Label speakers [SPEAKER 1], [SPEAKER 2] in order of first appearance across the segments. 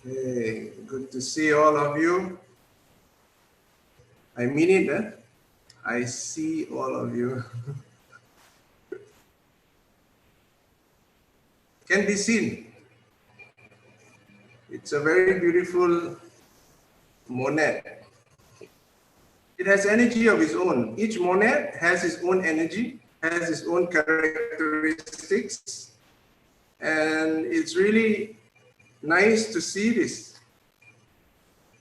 [SPEAKER 1] Hey, good to see all of you. I mean it, eh? I see all of you. Can be seen. It's a very beautiful monad. It has energy of its own. Each monad has its own energy, has its own characteristics, and it's really nice to see this.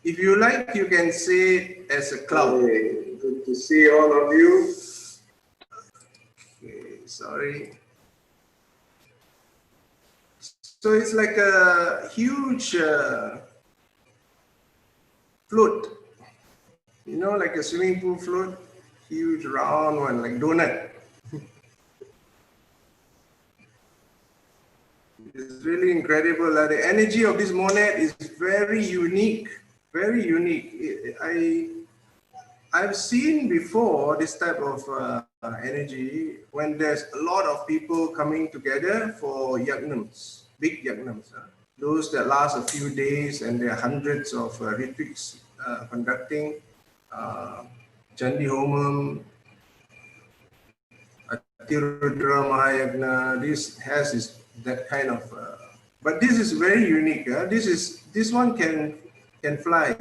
[SPEAKER 1] If you like, you can say it as a cloud. Hey, good to see all of you. Okay, sorry. So it's like a huge float, you know, like a swimming pool float, huge round one, like donut. It's really incredible. The energy of this monad is very unique, very unique. I've seen before this type of energy when there's a lot of people coming together for yagnams, big yagnams. Those that last a few days and there are hundreds of retreats conducting. Chandi Homam, Atirudra Mahayagna, this has that kind of, but this is very unique. This one can fly.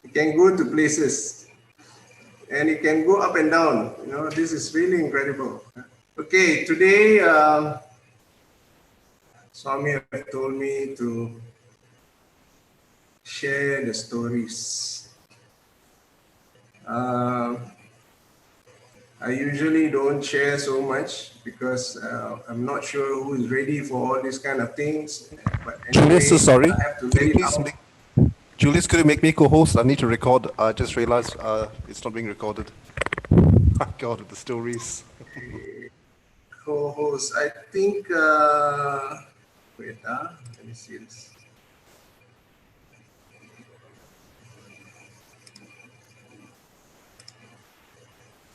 [SPEAKER 1] It can go to places and it can go up and down. You know, this is really incredible. Okay, today Swami have told me to share the stories. I usually don't share so much because I'm not sure who is ready for all these kind of things. But anyway,
[SPEAKER 2] Julius, so sorry.
[SPEAKER 1] I have to let it out.
[SPEAKER 2] Julius, could you make me co-host? I need to record. I just realized it's not being recorded. God, with the stories.
[SPEAKER 1] Co-host, I think, wait, let me see this.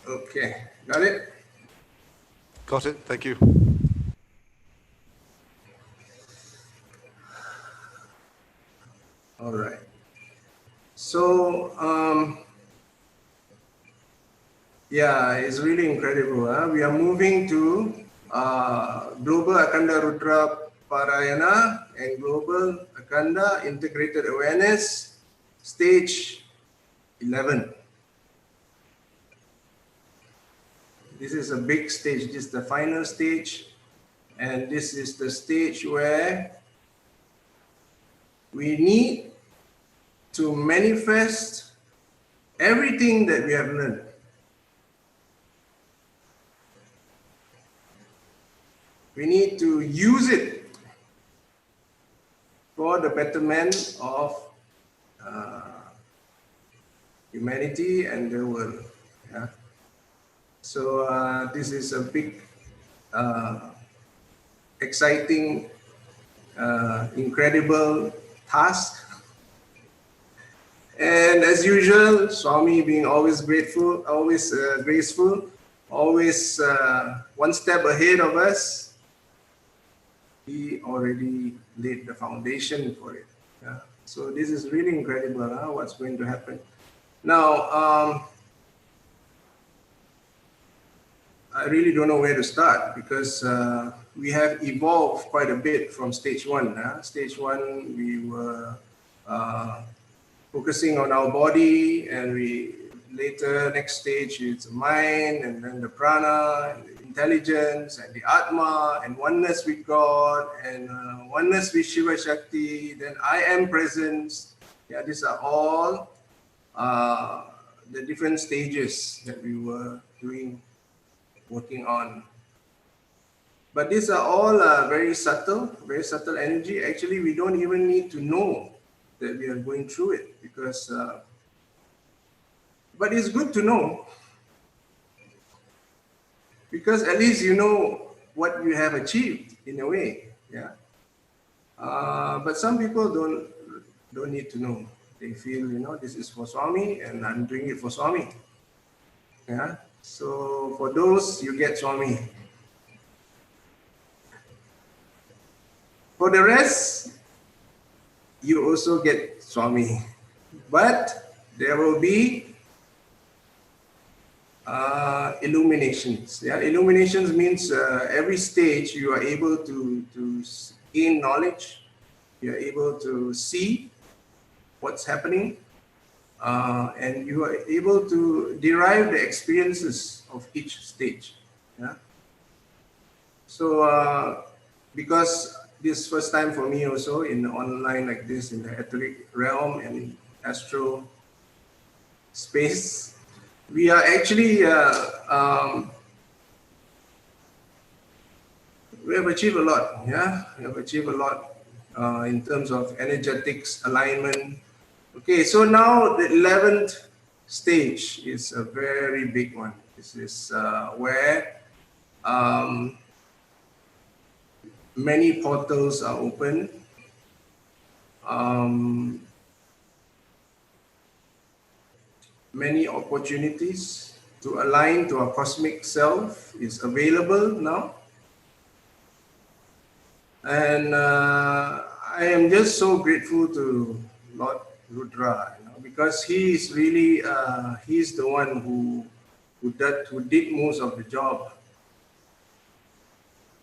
[SPEAKER 1] Okay, got it?
[SPEAKER 2] Got it, thank you.
[SPEAKER 1] All right. So, yeah, it's really incredible. We are moving to Global AKhanda Rudra Parayana and Global AKhanda Integrated Awareness, stage 11. This is a big stage. This is the final stage. And this is the stage where we need to manifest everything that we have learned. We need to use it for the betterment of humanity and the world. Yeah? So this is a big, exciting, incredible task. And as usual, Swami being always grateful, always graceful, always one step ahead of us, he already laid the foundation for it. Yeah? So this is really incredible, what's going to happen. Now, I really don't know where to start because we have evolved quite a bit from stage one. Stage one, we were focusing on our body, and we later, next stage is mind, and then the prana, and the intelligence, and the atma, and oneness with God, and oneness with Shiva Shakti, then I am presence. Yeah, these are all the different stages that we were working on. But these are all very subtle energy. Actually, we don't even need to know that we are going through it because, but it's good to know because at least you know what you have achieved in a way. Yeah. But some people don't need to know. They feel, you know, this is for Swami and I'm doing it for Swami. Yeah. So for those, you get Swami. For the rest, you also get Swami. But there will be illuminations. Yeah, illuminations means every stage you are able to gain knowledge. You are able to see what's happening, and you are able to derive the experiences of each stage. Yeah. So because this first time for me also in online like this in the etheric realm and in astral space, we are actually we have achieved a lot. Yeah, we have achieved a lot in terms of energetics alignment. Okay, so now the 11th stage is a very big one. This is where many portals are open. Many opportunities to align to our cosmic self is available now. And I am just so grateful to Lord Rudra, because he is really, he's the one who did most of the job.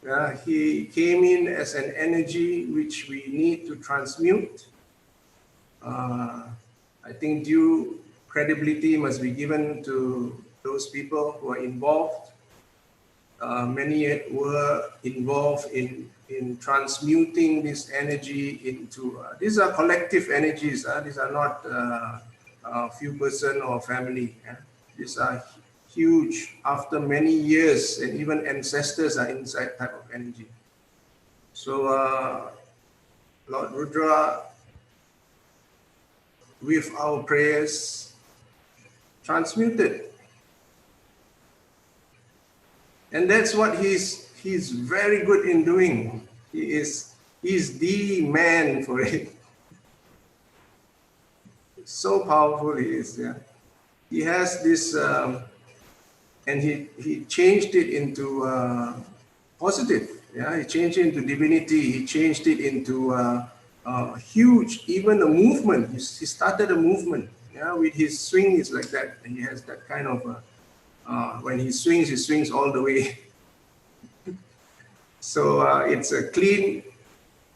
[SPEAKER 1] Yeah, he came in as an energy which we need to transmute. I think due credibility must be given to those people who are involved. Many were involved in transmuting this energy into, these are collective energies, these are not a few person or family. These are huge, after many years, and even ancestors are inside type of energy. So Lord Rudra, with our prayers, transmuted. And that's what he's very good in doing. He's the man for it. So powerful he is. Yeah, he has this, and he changed it into positive. Yeah, he changed it into divinity. He changed it into huge, even a movement. He started a movement. Yeah, with his swing is like that. And he has that kind of. When he swings all the way. So it's a clean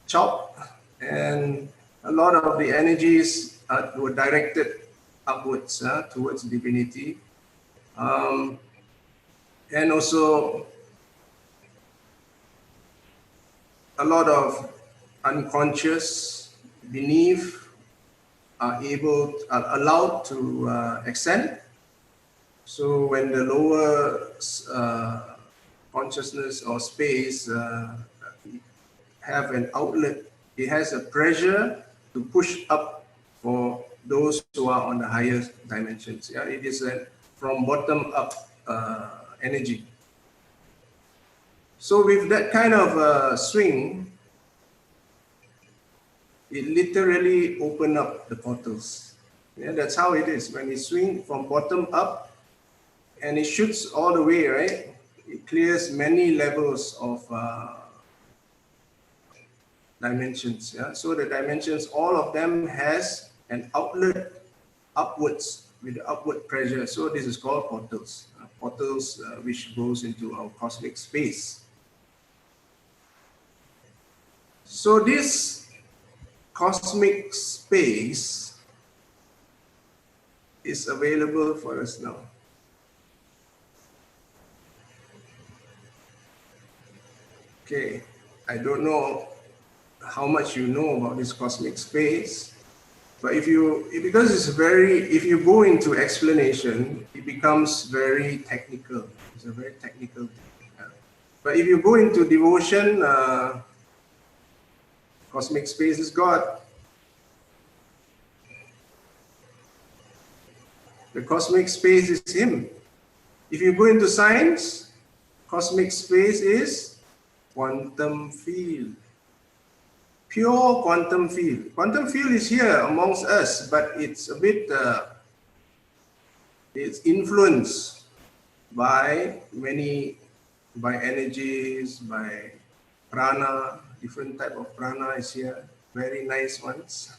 [SPEAKER 1] chop, and a lot of the energies were directed upwards towards divinity. And also a lot of unconscious beneath are allowed to ascend. So when the lower consciousness or space have an outlet, it has a pressure to push up for those who are on the higher dimensions. Yeah, it is a from bottom up energy. So with that kind of swing, it literally opened up the portals. Yeah, that's how it is. When you swing from bottom up, and it shoots all the way, right? It clears many levels of dimensions. Yeah, so the dimensions, all of them has an outlet upwards with the upward pressure. So this is called portals. Portals which goes into our cosmic space. So this cosmic space is available for us now. Okay, I don't know how much you know about this cosmic space, but if you go into explanation, it becomes very technical. It's a very technical thing. Yeah. But if you go into devotion, cosmic space is God. The cosmic space is Him. If you go into science, cosmic space is quantum field. Pure quantum field. Quantum field is here amongst us, but it's a bit, it's influenced by energies, by prana, different type of prana is here, very nice ones.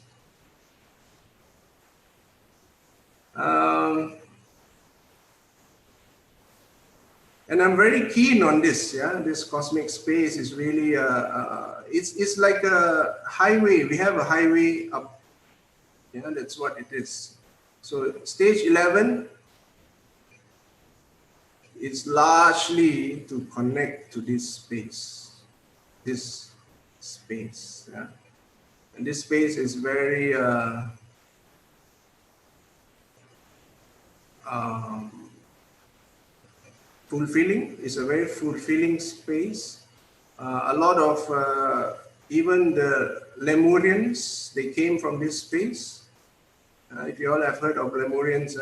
[SPEAKER 1] And I'm very keen on this. Yeah, this cosmic space is really it's like a highway. We have a highway up. Yeah, that's what it is. So stage 11 is largely to connect to this space. Yeah, and this space is very fulfilling. It's a very fulfilling space. A lot of even the Lemurians, they came from this space. If you all have heard of Lemurians,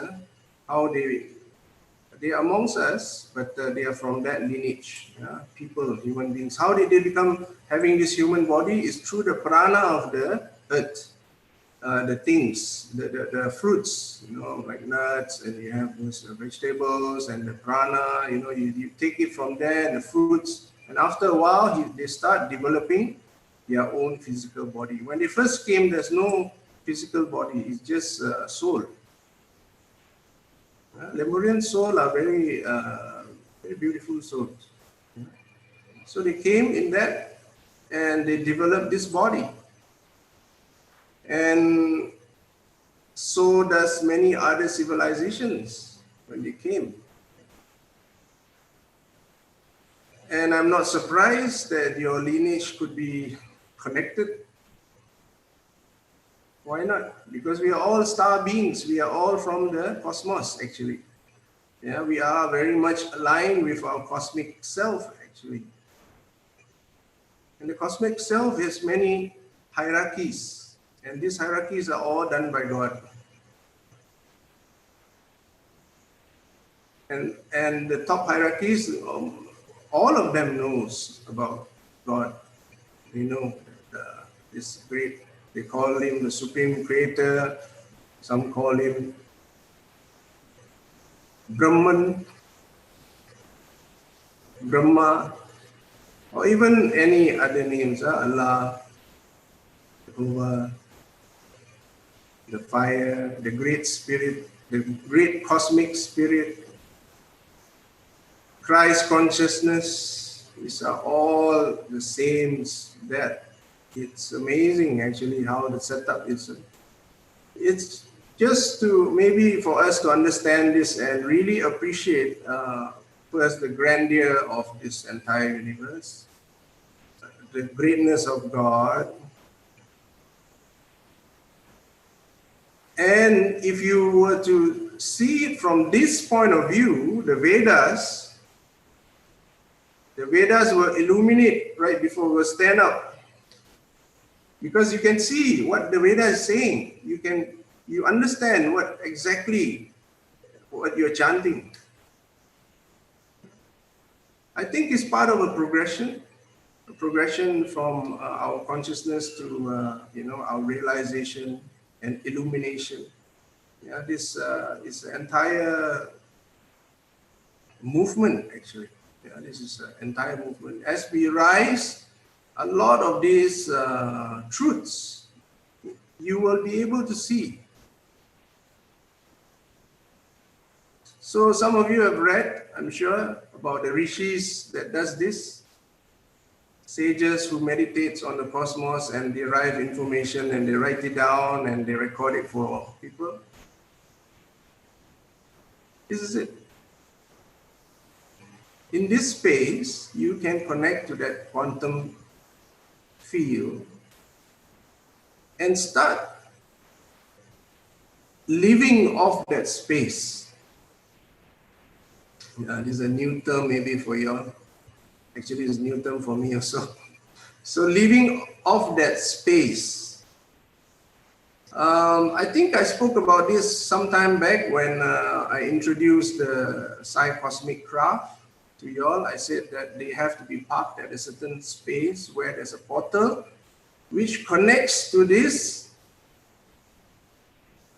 [SPEAKER 1] how they are amongst us, but they are from that lineage. People, human beings. How did they become having this human body? Is through the prana of the earth. The things, the fruits, like nuts, and you have those vegetables and the prana, you take it from there, and the fruits, and after a while, they start developing their own physical body. When they first came, there's no physical body, it's just soul. Lemurian soul are very, very beautiful souls. So they came in that, and they developed this body. And so does many other civilizations when they came. And I'm not surprised that your lineage could be connected. Why not? Because we are all star beings. We are all from the cosmos, actually. Yeah, we are very much aligned with our cosmic self, actually. And the cosmic self has many hierarchies. And these hierarchies are all done by God. And the top hierarchies, all of them knows about God. They know that this great, they call him the Supreme Creator. Some call him Brahman, Brahma, or even any other names, Allah, Jehovah, the fire, the great spirit, the great cosmic spirit, Christ consciousness. These are all the same. That it's amazing actually how the setup is. It's just to maybe for us to understand this and really appreciate first the grandeur of this entire universe, the greatness of God. And if you were to see it from this point of view, the Vedas will illuminate right before we stand up. Because you can see what the Veda is saying. You understand what exactly what you're chanting. I think it's part of a progression from our consciousness to our realization and illumination. Yeah, this is an entire movement actually. Yeah, this is an entire movement. As we rise, a lot of these truths you will be able to see. So some of you have read, I'm sure, about the rishis that does this. Sages who meditates on the cosmos and derive information and they write it down and they record it for people. This is it. In this space, you can connect to that quantum field and start living off that space. This is a new term maybe for you all. Actually, it's a new term for me also. So living off that space. I think I spoke about this some time back when I introduced the Psi-Cosmic Craft to you all. I said that they have to be parked at a certain space where there's a portal which connects to this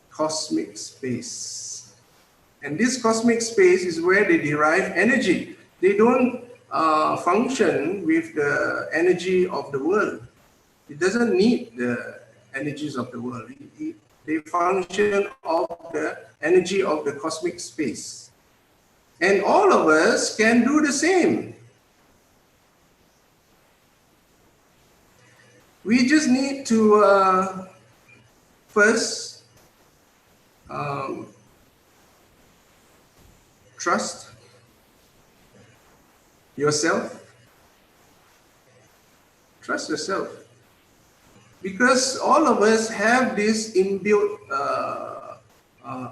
[SPEAKER 1] cosmic space. And this cosmic space is where they derive energy. They don't function with the energy of the world. It doesn't need the energies of the world. They function of the energy of the cosmic space. And all of us can do the same. We just need to first trust yourself. Trust yourself. Because all of us have this inbuilt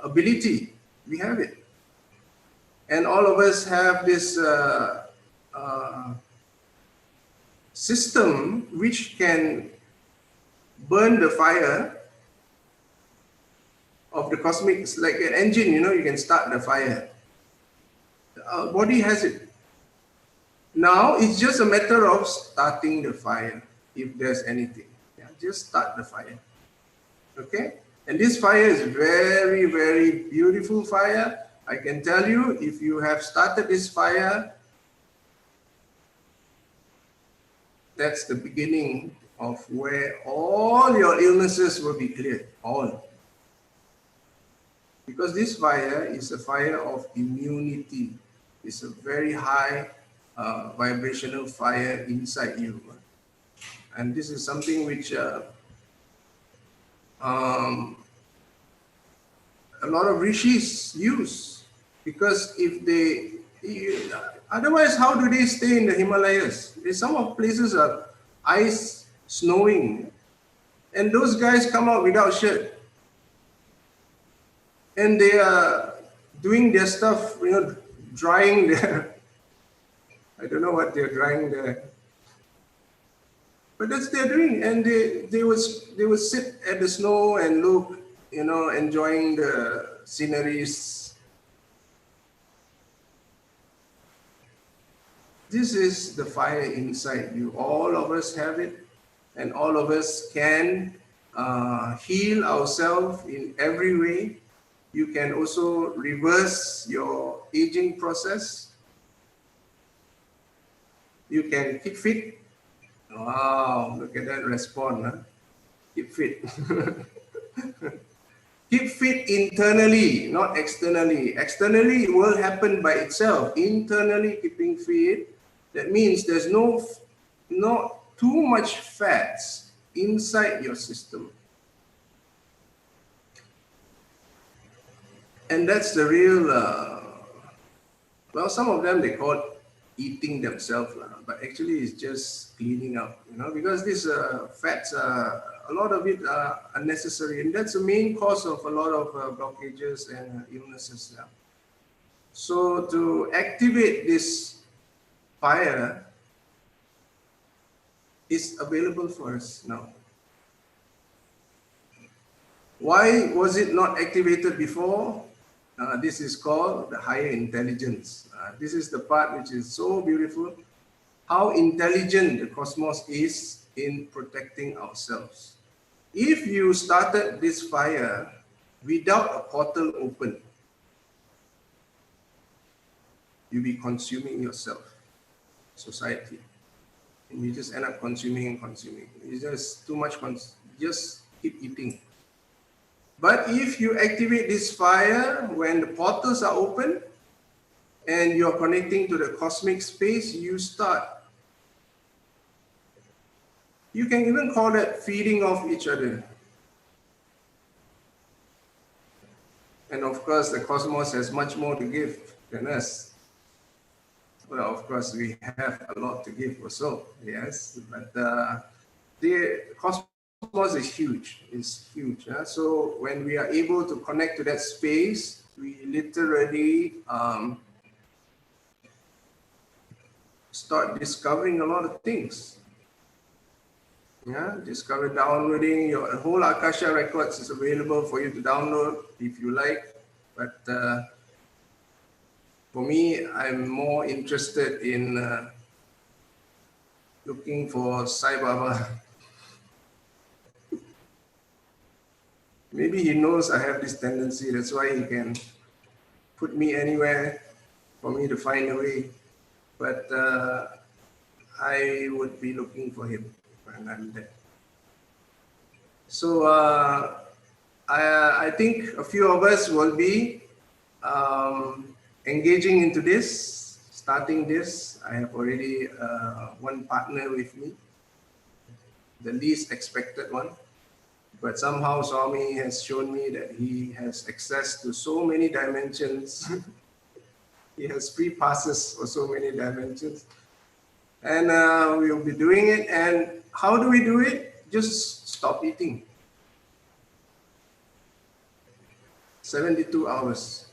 [SPEAKER 1] ability. We have it. And all of us have this system which can burn the fire of the cosmic. It's like an engine, you can start the fire. Our body has it. Now it's just a matter of starting the fire, if there's anything. Yeah, just start the fire. Okay? And this fire is very, very beautiful fire. I can tell you, if you have started this fire, that's the beginning of where all your illnesses will be cleared. All. Because this fire is a fire of immunity. It's a very high vibrational fire inside you. And this is something which a lot of rishis use, because if they, otherwise how do they stay in the Himalayas? Some of places are ice, snowing, and those guys come out without shirt. And they are doing their stuff, drying their, I don't know what they're drying there. But that's they're doing, and they would sit at the snow and look, enjoying the sceneries. This is the fire inside you. All of us have it, and all of us can heal ourselves in every way. You can also reverse your aging process. You can keep fit. Wow, look at that response. Huh? Keep fit. Keep fit internally, not externally. Externally, it will happen by itself. Internally, keeping fit, that means there's not too much fats inside your system. And that's the real, well, some of them, they call it eating themselves, but actually it's just cleaning up, because these fats, a lot of it are unnecessary, and that's the main cause of a lot of blockages and illnesses. So to activate this fire is available for us now. Why was it not activated before? This is called the higher intelligence. This is the part which is so beautiful. How intelligent the cosmos is in protecting ourselves. If you started this fire without a portal open, you'll be consuming yourself, society. And you just end up consuming and consuming. It's just too much, just keep eating. But if you activate this fire when the portals are open and you're connecting to the cosmic space, you start. You can even call that feeding off each other. And of course, the cosmos has much more to give than us. Well, of course, we have a lot to give also, yes. But the cosmos is huge. It's huge. So when we are able to connect to that space, we literally start discovering a lot of things. Discover downloading. Your whole Akasha records is available for you to download if you like. But for me, I'm more interested in looking for Sai Baba. Maybe he knows I have this tendency. That's why he can put me anywhere for me to find a way. but I would be looking for him when I'm there. So I think a few of us will be engaging into this, starting this. I have already one partner with me, the least expected one. But somehow Swami has shown me that he has access to so many dimensions. He has free passes for so many dimensions. And we'll be doing it. And how do we do it? Just stop eating. 72 hours.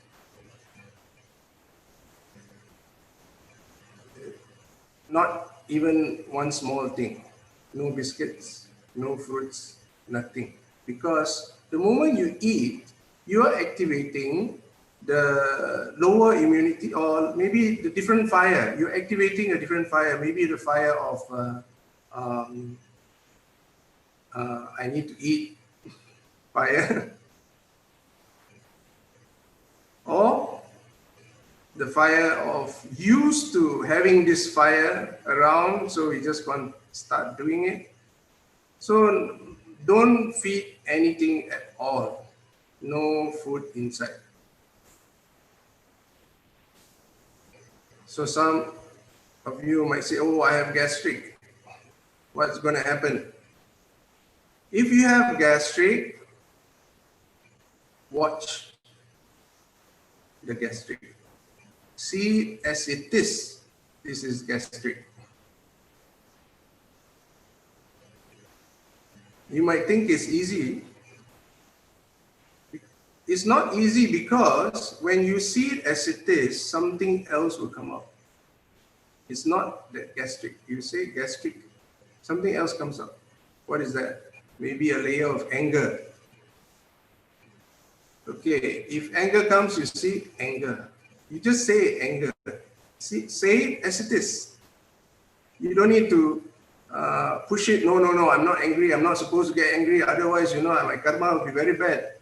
[SPEAKER 1] Not even one small thing. No biscuits, no fruits, nothing. Because the moment you eat, you are activating the lower immunity, or maybe the different fire. You're activating a different fire, maybe the fire of I need to eat fire, or the fire of used to having this fire around, so we just want to start doing it. So don't feed anything at all. No food inside. So some of you might say, oh, I have gastric. What's going to happen? If you have gastric, watch the gastric. See it as it is. This is gastric. You might think it's easy. It's not easy because when you see it as it is, something else will come up. It's not that gastric. You say gastric, something else comes up. What is that? Maybe a layer of anger. Okay, if anger comes, you see anger. You just say anger. See, say it as it is. You don't need to push it. No, I'm not angry. I'm not supposed to get angry. Otherwise, my karma will be very bad.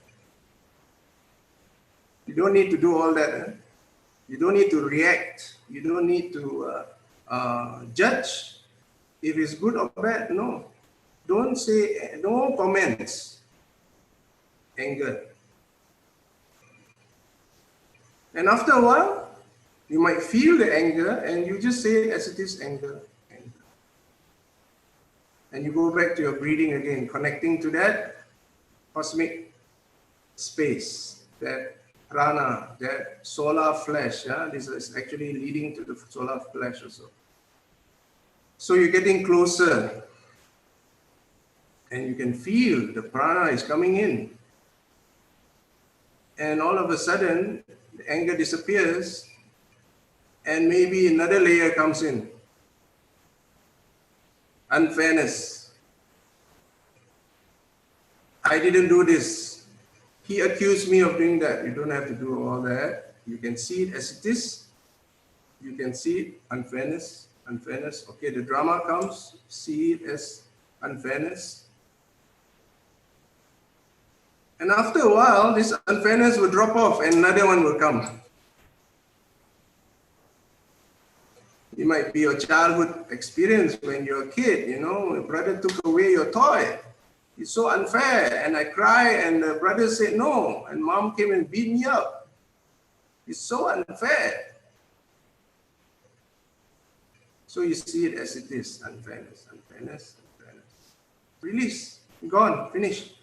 [SPEAKER 1] You don't need to do all that. You don't need to react. You don't need to judge if it's good or bad. No. Don't say, no comments. Anger. And after a while, you might feel the anger and you just say it as it is, anger. And you go back to your breathing again, connecting to that cosmic space, that prana, that solar flash. This is actually leading to the solar flash also. So you're getting closer and you can feel the prana is coming in. And all of a sudden, the anger disappears and maybe another layer comes in. Unfairness. I didn't do this. He accused me of doing that. You don't have to do all that. You can see it as it is. You can see it, unfairness. Okay, the drama comes, see it as unfairness. And after a while, this unfairness will drop off and another one will come. It might be your childhood experience when you're a kid, your brother took away your toy. It's so unfair. And I cry and the brother said no. And mom came and beat me up. It's so unfair. So you see it as it is, unfairness. Release, gone, finished.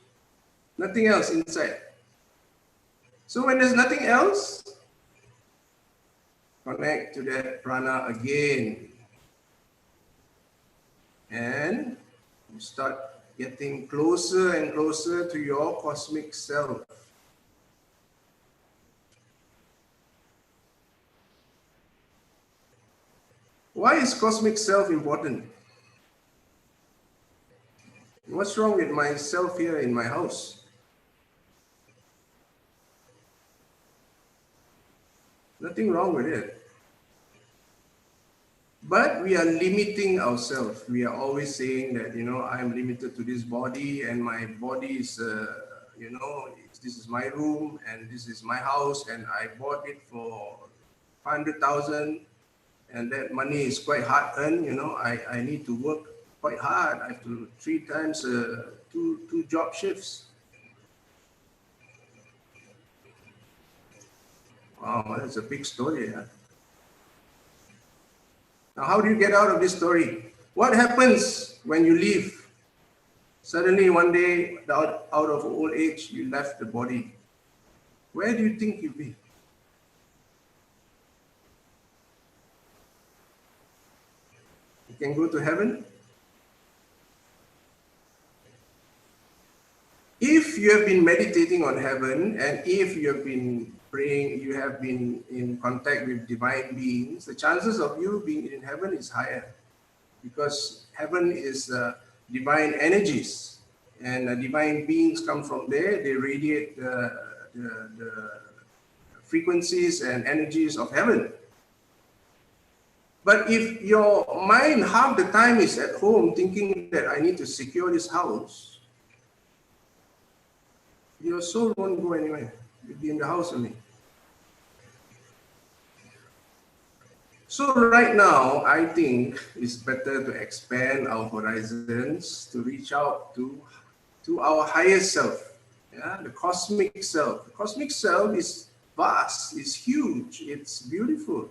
[SPEAKER 1] Nothing else inside. So when there's nothing else, connect to that prana again. And you start getting closer and closer to your cosmic self. Why is cosmic self important? What's wrong with myself here in my house? Nothing wrong with it. But we are limiting ourselves. We are always saying that, I'm limited to this body and my body is, this is my room and this is my house and I bought it for 500,000. and that money is quite hard earned. You know, I need to work quite hard. I have to 3 times two job shifts. Wow, that's a big story. Huh? Now, how do you get out of this story? What happens when you leave? Suddenly, one day, out of old age, you left the body. Where do you think you'll be? You can go to heaven? If you have been meditating on heaven, and if you have been praying, you have been in contact with divine beings, the chances of you being in heaven is higher, because heaven is divine energies, and divine beings come from there. They radiate the frequencies and energies of heaven. But if your mind half the time is at home thinking that I need to secure this house, your soul won't go anywhere. You'll be in the house only. So right now, I think it's better to expand our horizons, to reach out to our higher self, yeah, the cosmic self. The cosmic self is vast, it's huge, it's beautiful.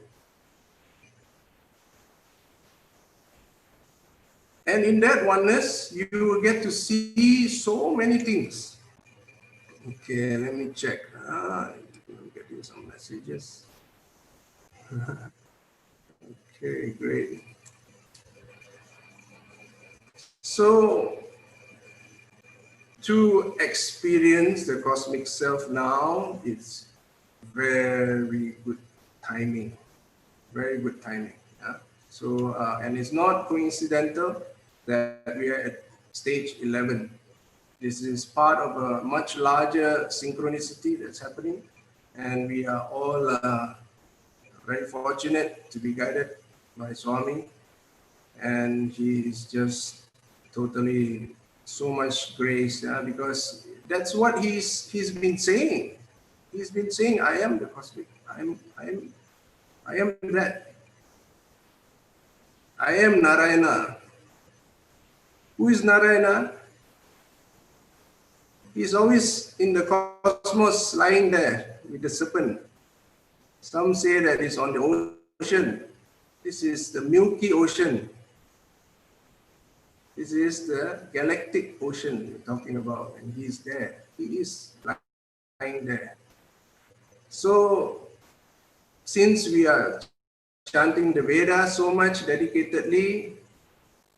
[SPEAKER 1] And in that oneness, you will get to see so many things. Okay, let me check. I'm getting some messages. Okay, great. So, to experience the cosmic self now, it's very good timing. Very good timing. Yeah? So, and it's not coincidental that we are at stage 11. This is part of a much larger synchronicity that's happening, and we are all very fortunate to be guided by Swami, and he is just totally so much grace, because that's what he's been saying. He's been saying, I am the cosmic. I am that. I am Narayana. Who is Narayana? He's always in the cosmos, lying there with the serpent. Some say that it's on the ocean. This is the Milky Ocean. This is the galactic ocean we're talking about, and he's there. He is lying there. So, since we are chanting the Vedas so much dedicatedly,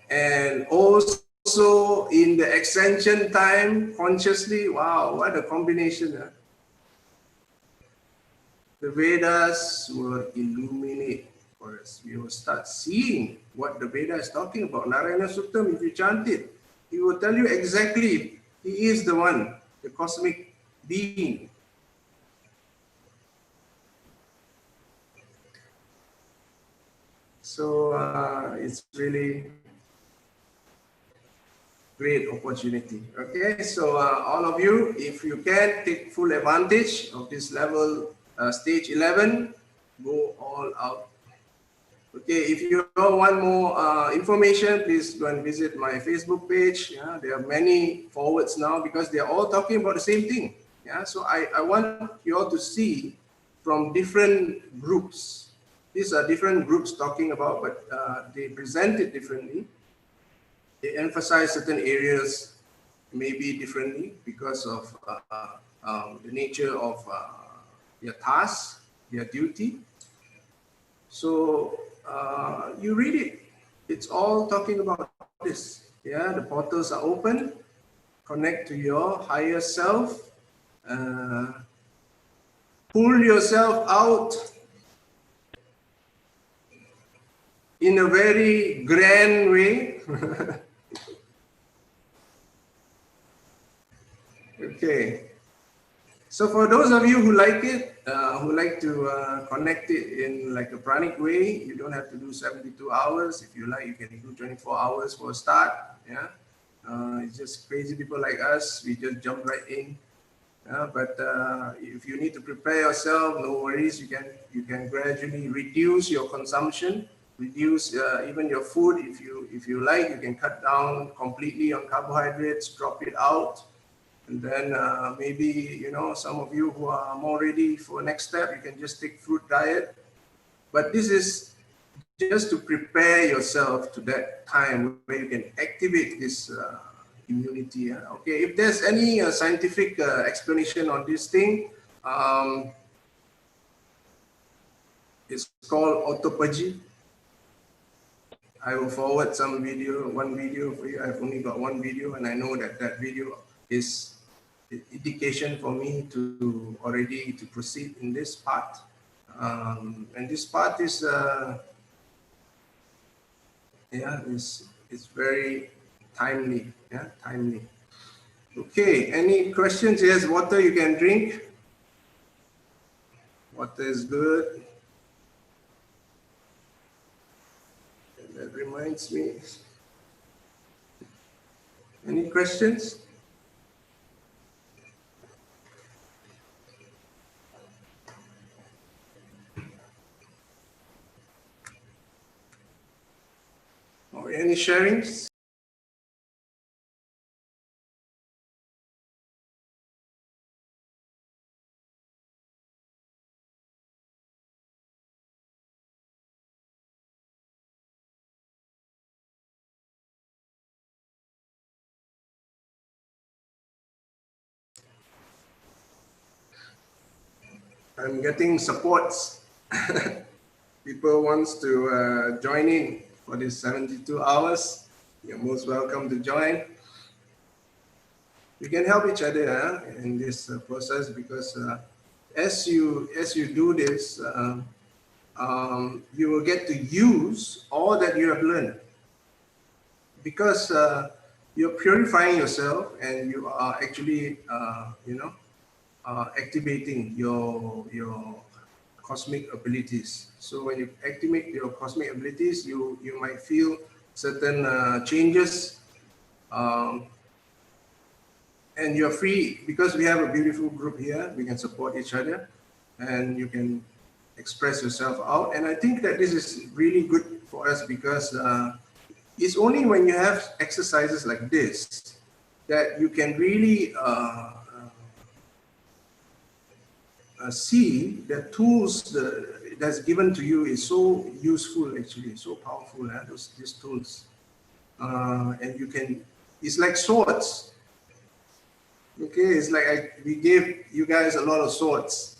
[SPEAKER 1] and also in the ascension time consciously, wow, what a combination. Huh? The Vedas will illuminate for us. We will start seeing what the Veda is talking about. Narayana Suttam, if you chant it, he will tell you exactly, he is the one, the cosmic being. So it's really great opportunity. Okay, so all of you, if you can take full advantage of this level, stage 11, go all out. Okay, if you want more information, please go and visit my Facebook page. Yeah, there are many forwards now because they are all talking about the same thing. Yeah, so I want you all to see from different groups. These are different groups talking about, but they present it differently. They emphasize certain areas maybe differently because of the nature of their task, their duty. So you read it. It's all talking about this. Yeah, the portals are open. Connect to your higher self. Pull yourself out in a very grand way. Okay. So for those of you who like it, who like to connect it in like a pranic way, you don't have to do 72 hours. If you like, you can do 24 hours for a start. Yeah. It's just crazy people like us. We just jump right in. But if you need to prepare yourself, no worries. You can gradually reduce your consumption, reduce even your food. If you like, you can cut down completely on carbohydrates, drop it out, and then maybe some of you who are more ready for next step, you can just take fruit diet. But this is just to prepare yourself to that time where you can activate this immunity. Okay, if there's any scientific explanation on this thing, um, it's called autophagy. I will forward one video for you. I've only got one video, and I know that that video is indication for me to already to proceed in this part. And this part is it's very timely. Yeah, timely. Okay, any questions? Yes, water you can drink. Water is good. And that reminds me. Any questions? Or any sharings? I'm getting supports. People wants to join in for this 72 hours. You're most welcome to join. We can help each other in this process, because as you do this, you will get to use all that you have learned, because you're purifying yourself and you are actually activating your cosmic abilities. So when you activate your cosmic abilities, you might feel certain changes, and you're free, because we have a beautiful group here. We can support each other, and you can express yourself out. And I think that this is really good for us, because it's only when you have exercises like this that you can really see the tools that's given to you is so useful, actually, so powerful. These tools, and you can. It's like swords. Okay, it's like we gave you guys a lot of swords,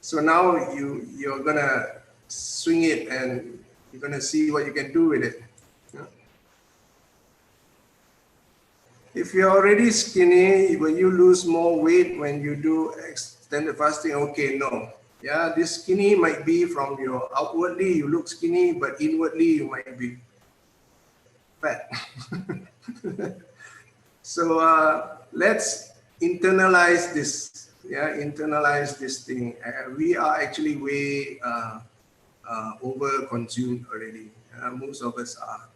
[SPEAKER 1] so now you're gonna swing it and you're gonna see what you can do with it. If you're already skinny, will you lose more weight when you do extended fasting? Okay, no. Yeah, this skinny might be from your outwardly, you look skinny, but inwardly you might be fat. So let's internalize this. Yeah, internalize this thing. We are actually way over consumed already. Most of us are.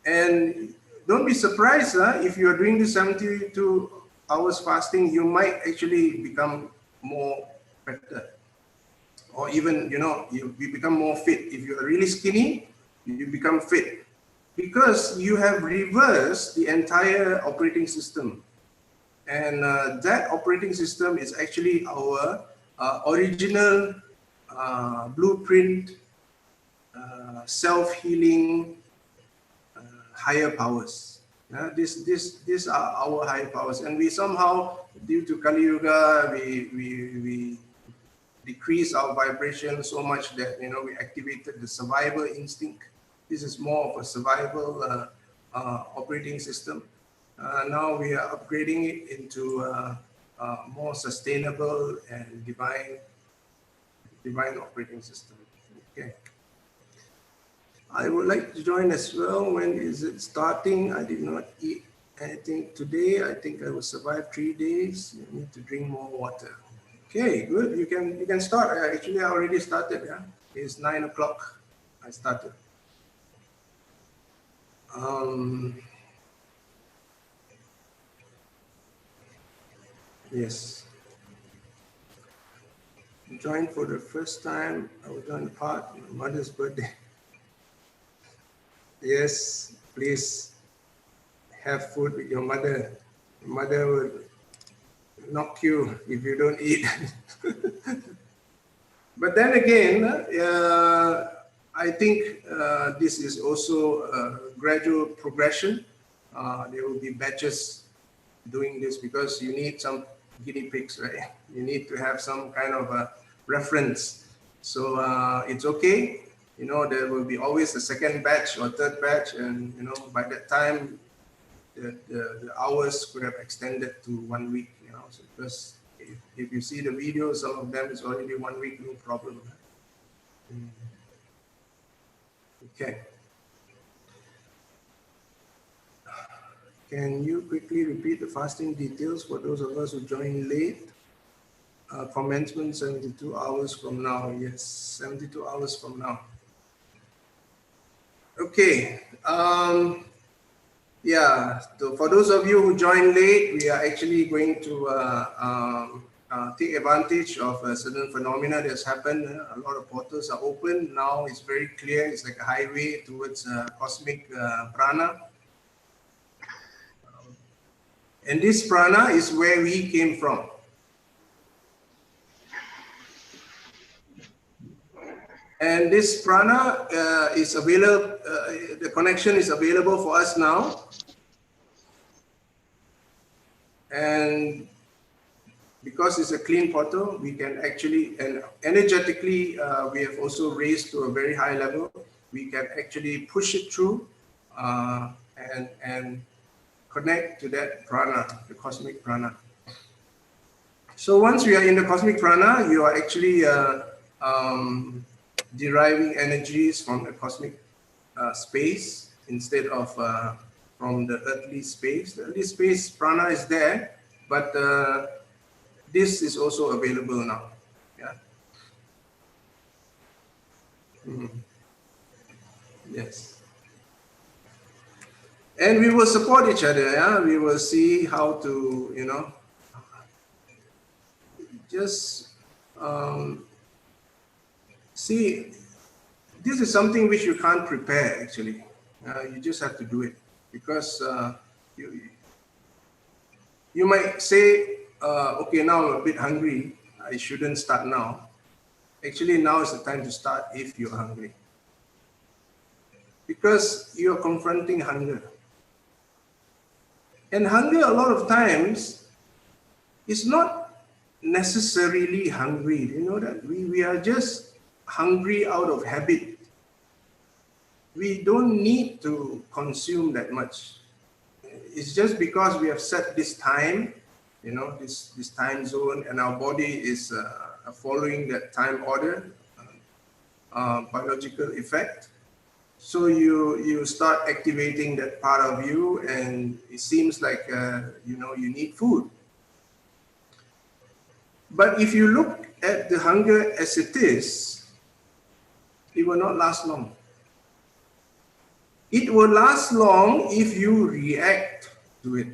[SPEAKER 1] And don't be surprised if you are doing the 72 hours fasting, you might actually become more better, or even you become more fit. If you are really skinny, you become fit, because you have reversed the entire operating system. And that operating system is actually our original blueprint, self-healing, higher powers. These are our higher powers, and we somehow, due to Kali Yuga, we decrease our vibration so much that we activated the survival instinct. This is more of a survival operating system. Now we are upgrading it into more sustainable and divine operating system. Okay. I would like to join as well. When is it starting? I did not eat anything today. I think I will survive 3 days. You need to drink more water. Okay, good. You can start. Actually, I already started. Yeah, it's 9 o'clock. I started. Yes. Joined for the first time. I was on part my mother's birthday. Yes, please have food with your mother. Your mother will knock you if you don't eat. But then again, I think this is also a gradual progression. There will be batches doing this because you need some guinea pigs, right? You need to have some kind of a reference. So it's okay. You know, there will be always a second batch or third batch, and you know, by that time, the hours could have extended to 1 week. You know, so because if you see the video, some of them is already 1 week, no problem. Okay. Can you quickly repeat the fasting details for those of us who joined late? Commencement 72 hours from now. Yes, 72 hours from now. Okay. Yeah, so for those of you who joined late, we are actually going to take advantage of a certain phenomena that's happened. A lot of portals are open. Now it's very clear. It's like a highway towards cosmic prana. And this prana is where we came from. And this prana is available, the connection is available for us now. And because it's a clean portal, we can actually, and energetically, we have also raised to a very high level. We can actually push it through and connect to that prana, the cosmic prana. So once we are in the cosmic prana, you are actually deriving energies from the cosmic space instead of from the earthly space. The earthly space prana is there, but this is also available now. Yeah. Yes. And we will support each other. Yeah. We will see how to, you know, just see. This is something which you can't prepare actually. You just have to do it because you might say, okay, now I'm a bit hungry. I shouldn't start now. Actually, now is the time to start if you're hungry. Because you're confronting hunger. And hunger, a lot of times, is not necessarily hungry. You know that? We are just hungry out of habit. We don't need to consume that much. It's just because we have set this time, you know, this time zone, and our body is following that time order, biological effect. So you start activating that part of you, and it seems like you know, you need food. But if you look at the hunger as it is, it will not last long. It will last long if you react to it.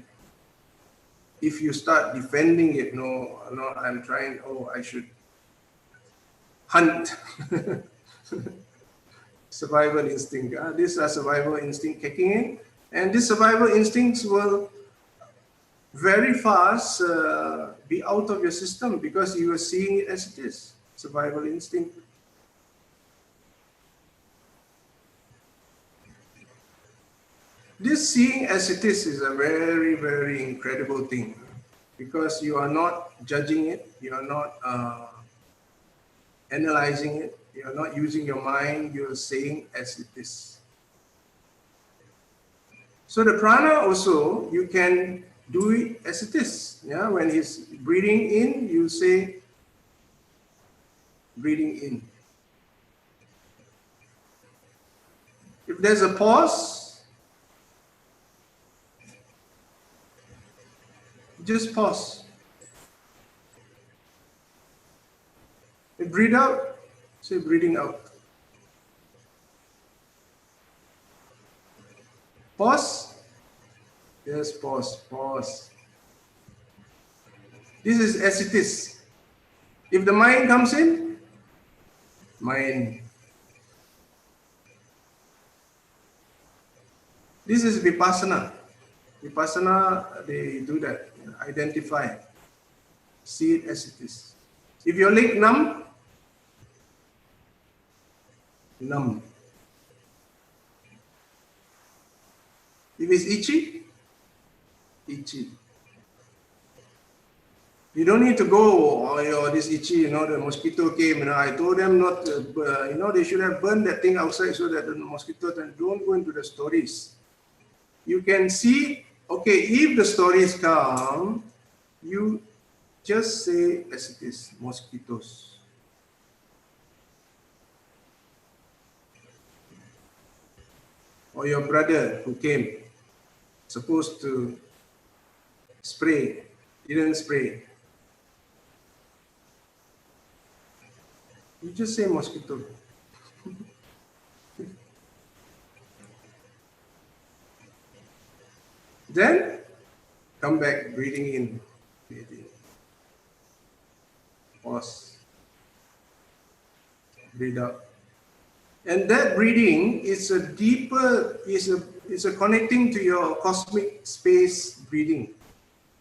[SPEAKER 1] If you start defending it, no, I'm trying, I should hunt. Survival instinct. These are survival instinct kicking in. And these survival instincts will very fast be out of your system because you are seeing it as it is. Survival instinct. This seeing as it is a very, very incredible thing because you are not judging it, you are not analyzing it, you are not using your mind, you are saying as it is. So the prana also, you can do it as it is. Yeah, when he's breathing in, you say breathing in. If there's a pause, just pause. You breathe out, say breathing out. Pause. Yes, pause, pause. This is as it is. If the mind comes in, mind. This is vipassana. Vipassana, they do that. Identify. See it as it is. If your leg numb, numb. If it's itchy, itchy. You don't need to go, oh, this itchy, the mosquito came, I told them not to, they should have burned that thing outside so that the mosquito don't go into the stories. You can see, okay, if the stories come, you just say as it is, mosquitoes. Or your brother who came, supposed to spray, didn't spray. You just say mosquito. Then come back, breathing in, breathing. Pause. Breathe out. And that breathing is a deeper, is a connecting to your cosmic space breathing.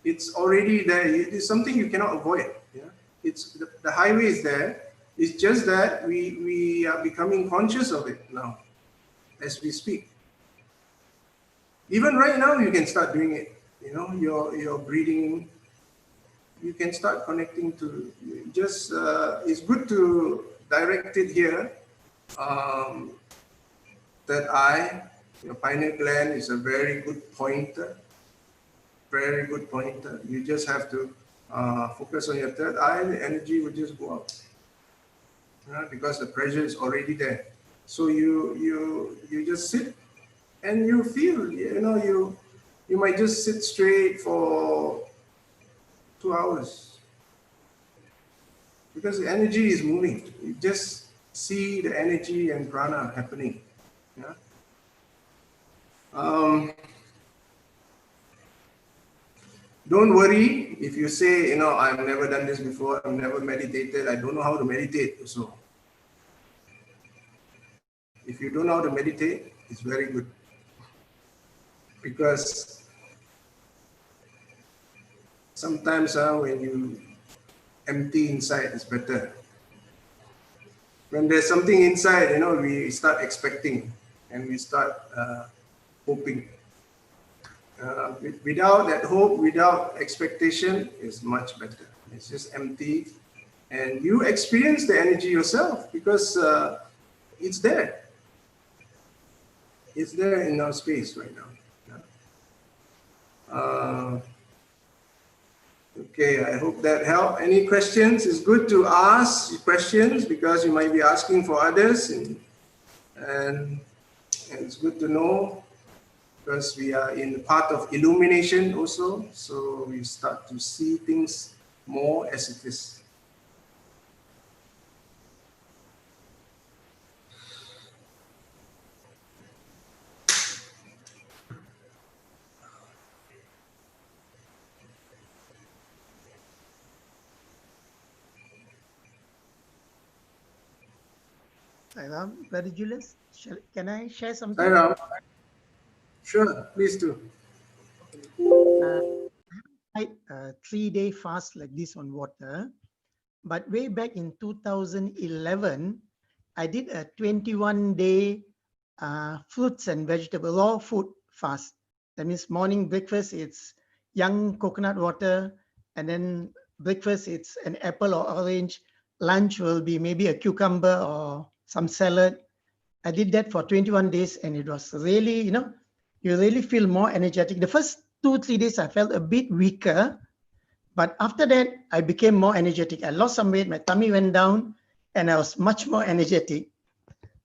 [SPEAKER 1] It's already there. It's something you cannot avoid. Yeah? It's the highway is there. It's just that we are becoming conscious of it now as we speak. Even right now, you can start doing it. Your breathing, you can start connecting to, just, it's good to direct it here. Third eye, your pineal gland is a very good pointer. Very good pointer. You just have to focus on your third eye, the energy will just go up. Because the pressure is already there. So you just sit and you feel, you might just sit straight for 2 hours. Because the energy is moving. You just see the energy and prana happening. Yeah. Don't worry if you say, I've never done this before, I've never meditated, I don't know how to meditate. So, if you don't know how to meditate, it's very good. Because sometimes when you empty inside, it's better. When there's something inside, we start expecting and we start hoping. Without that hope, without expectation, is much better. It's just empty. And you experience the energy yourself because it's there. It's there in our space right now. Okay, I hope that helped. Any questions? It's good to ask questions because you might be asking for others, and it's good to know because we are in part of illumination also, so we start to see things more as it is.
[SPEAKER 3] Sairam, Brother Julius, can I share something?
[SPEAKER 1] Sairam, sure, please do.
[SPEAKER 3] I 3-day fast like this on water, but way back in 2011, I did a 21-day fruits and vegetable raw food fast. That means morning breakfast, it's young coconut water, and then breakfast, it's an apple or orange. Lunch will be maybe a cucumber or some salad. I did that for 21 days and it was really, you really feel more energetic. The first 2-3 days, I felt a bit weaker, but after that, I became more energetic. I lost some weight, my tummy went down, and I was much more energetic.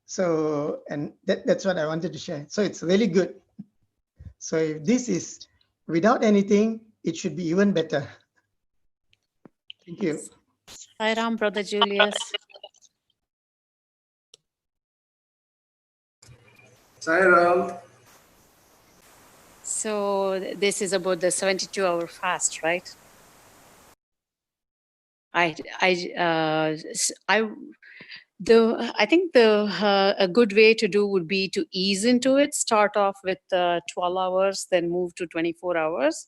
[SPEAKER 3] So, and that's what I wanted to share. So it's really good. So if this is without anything, it should be even better. Thank you.
[SPEAKER 4] Sairam, Brother Julius.
[SPEAKER 1] Sairam.
[SPEAKER 4] So this is about the 72-hour fast, right? I think a good way to do would be to ease into it. Start off with 12 hours, then move to 24 hours.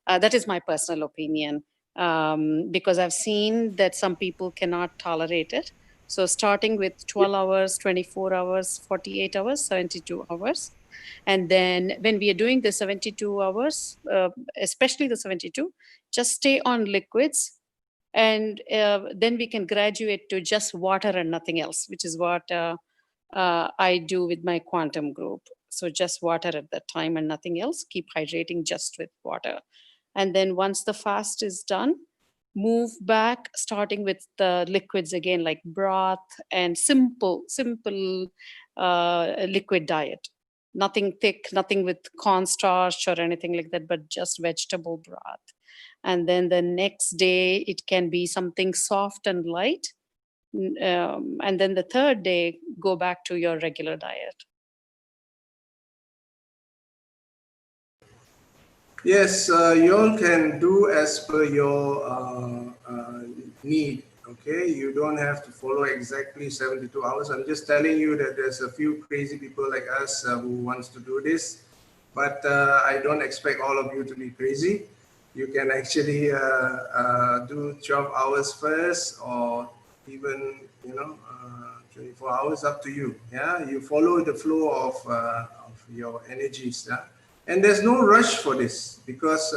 [SPEAKER 4] That is my personal opinion, because I've seen that some people cannot tolerate it. So starting with 12 hours, 24 hours, 48 hours, 72 hours. And then when we are doing the 72 hours, especially the 72, just stay on liquids. And then we can graduate to just water and nothing else, which is what I do with my quantum group. So just water at that time and nothing else. Keep hydrating just with water. And then once the fast is done, move back, starting with the liquids again, like broth and simple liquid diet. Nothing thick, nothing with cornstarch or anything like that, but just vegetable broth. And then the next day, it can be something soft and light. And then the third day, go back to your regular diet.
[SPEAKER 1] Yes, you all can do as per your need. Okay, you don't have to follow exactly 72 hours. I'm just telling you that there's a few crazy people like us who wants to do this, but I don't expect all of you to be crazy. You can actually do 12 hours first, or even 24 hours, up to you. Yeah, you follow the flow of your energies. Yeah? And there's no rush for this, because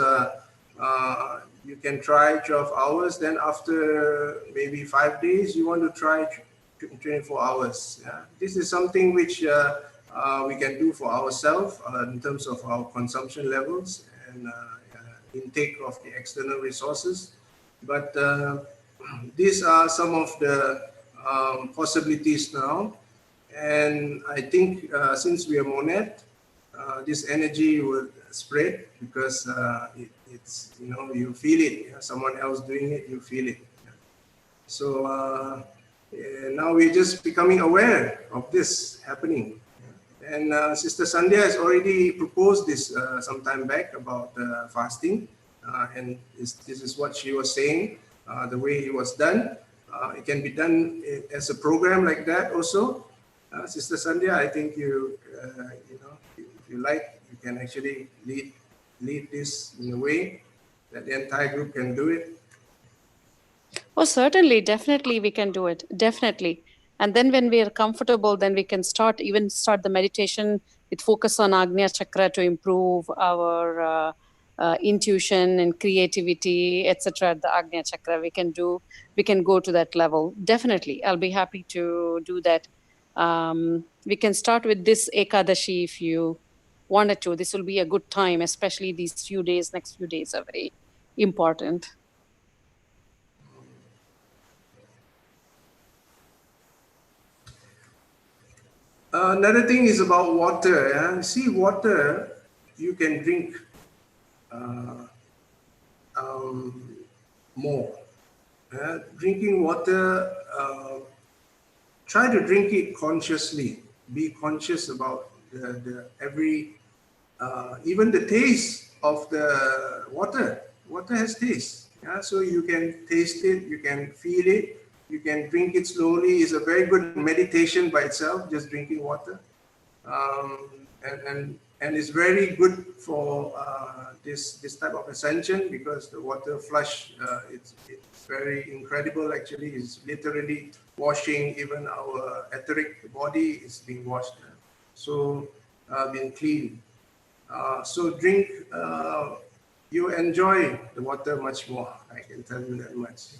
[SPEAKER 1] you can try 12 hours, then after maybe 5 days, you want to try 24 hours. Yeah? This is something which we can do for ourselves in terms of our consumption levels and intake of the external resources. But these are some of the possibilities now. And I think since we are monad, this energy will spread, because it's, you feel it. Someone else doing it, you feel it. So now we're just becoming aware of this happening. And Sister Sandhya has already proposed this some time back about fasting. And this is what she was saying, the way it was done. It can be done as a program like that also. Sister Sandhya, I think if you like, you can actually lead this in a way that the entire group can do it.
[SPEAKER 4] Oh, certainly, definitely we can do it. Definitely. And then when we are comfortable, then we can start the meditation with focus on Agnya Chakra to improve our intuition and creativity, etc. At the Agnya Chakra, we can go to that level. Definitely. I'll be happy to do that. We can start with this Ekadashi if you wanted to. This will be a good time, especially these next few days are very important.
[SPEAKER 1] Another thing is about water. Yeah? See, water you can drink more. Drinking water, try to drink it consciously. Be conscious about the every, even the taste of the water. Water has taste. Yeah? So you can taste it, you can feel it, you can drink it slowly. It's a very good meditation by itself, just drinking water. And it's very good for this type of ascension, because the water flush, it's very incredible actually. It's literally washing, even our etheric body is being washed, so being clean. So drink, you enjoy the water much more, I can tell you that much.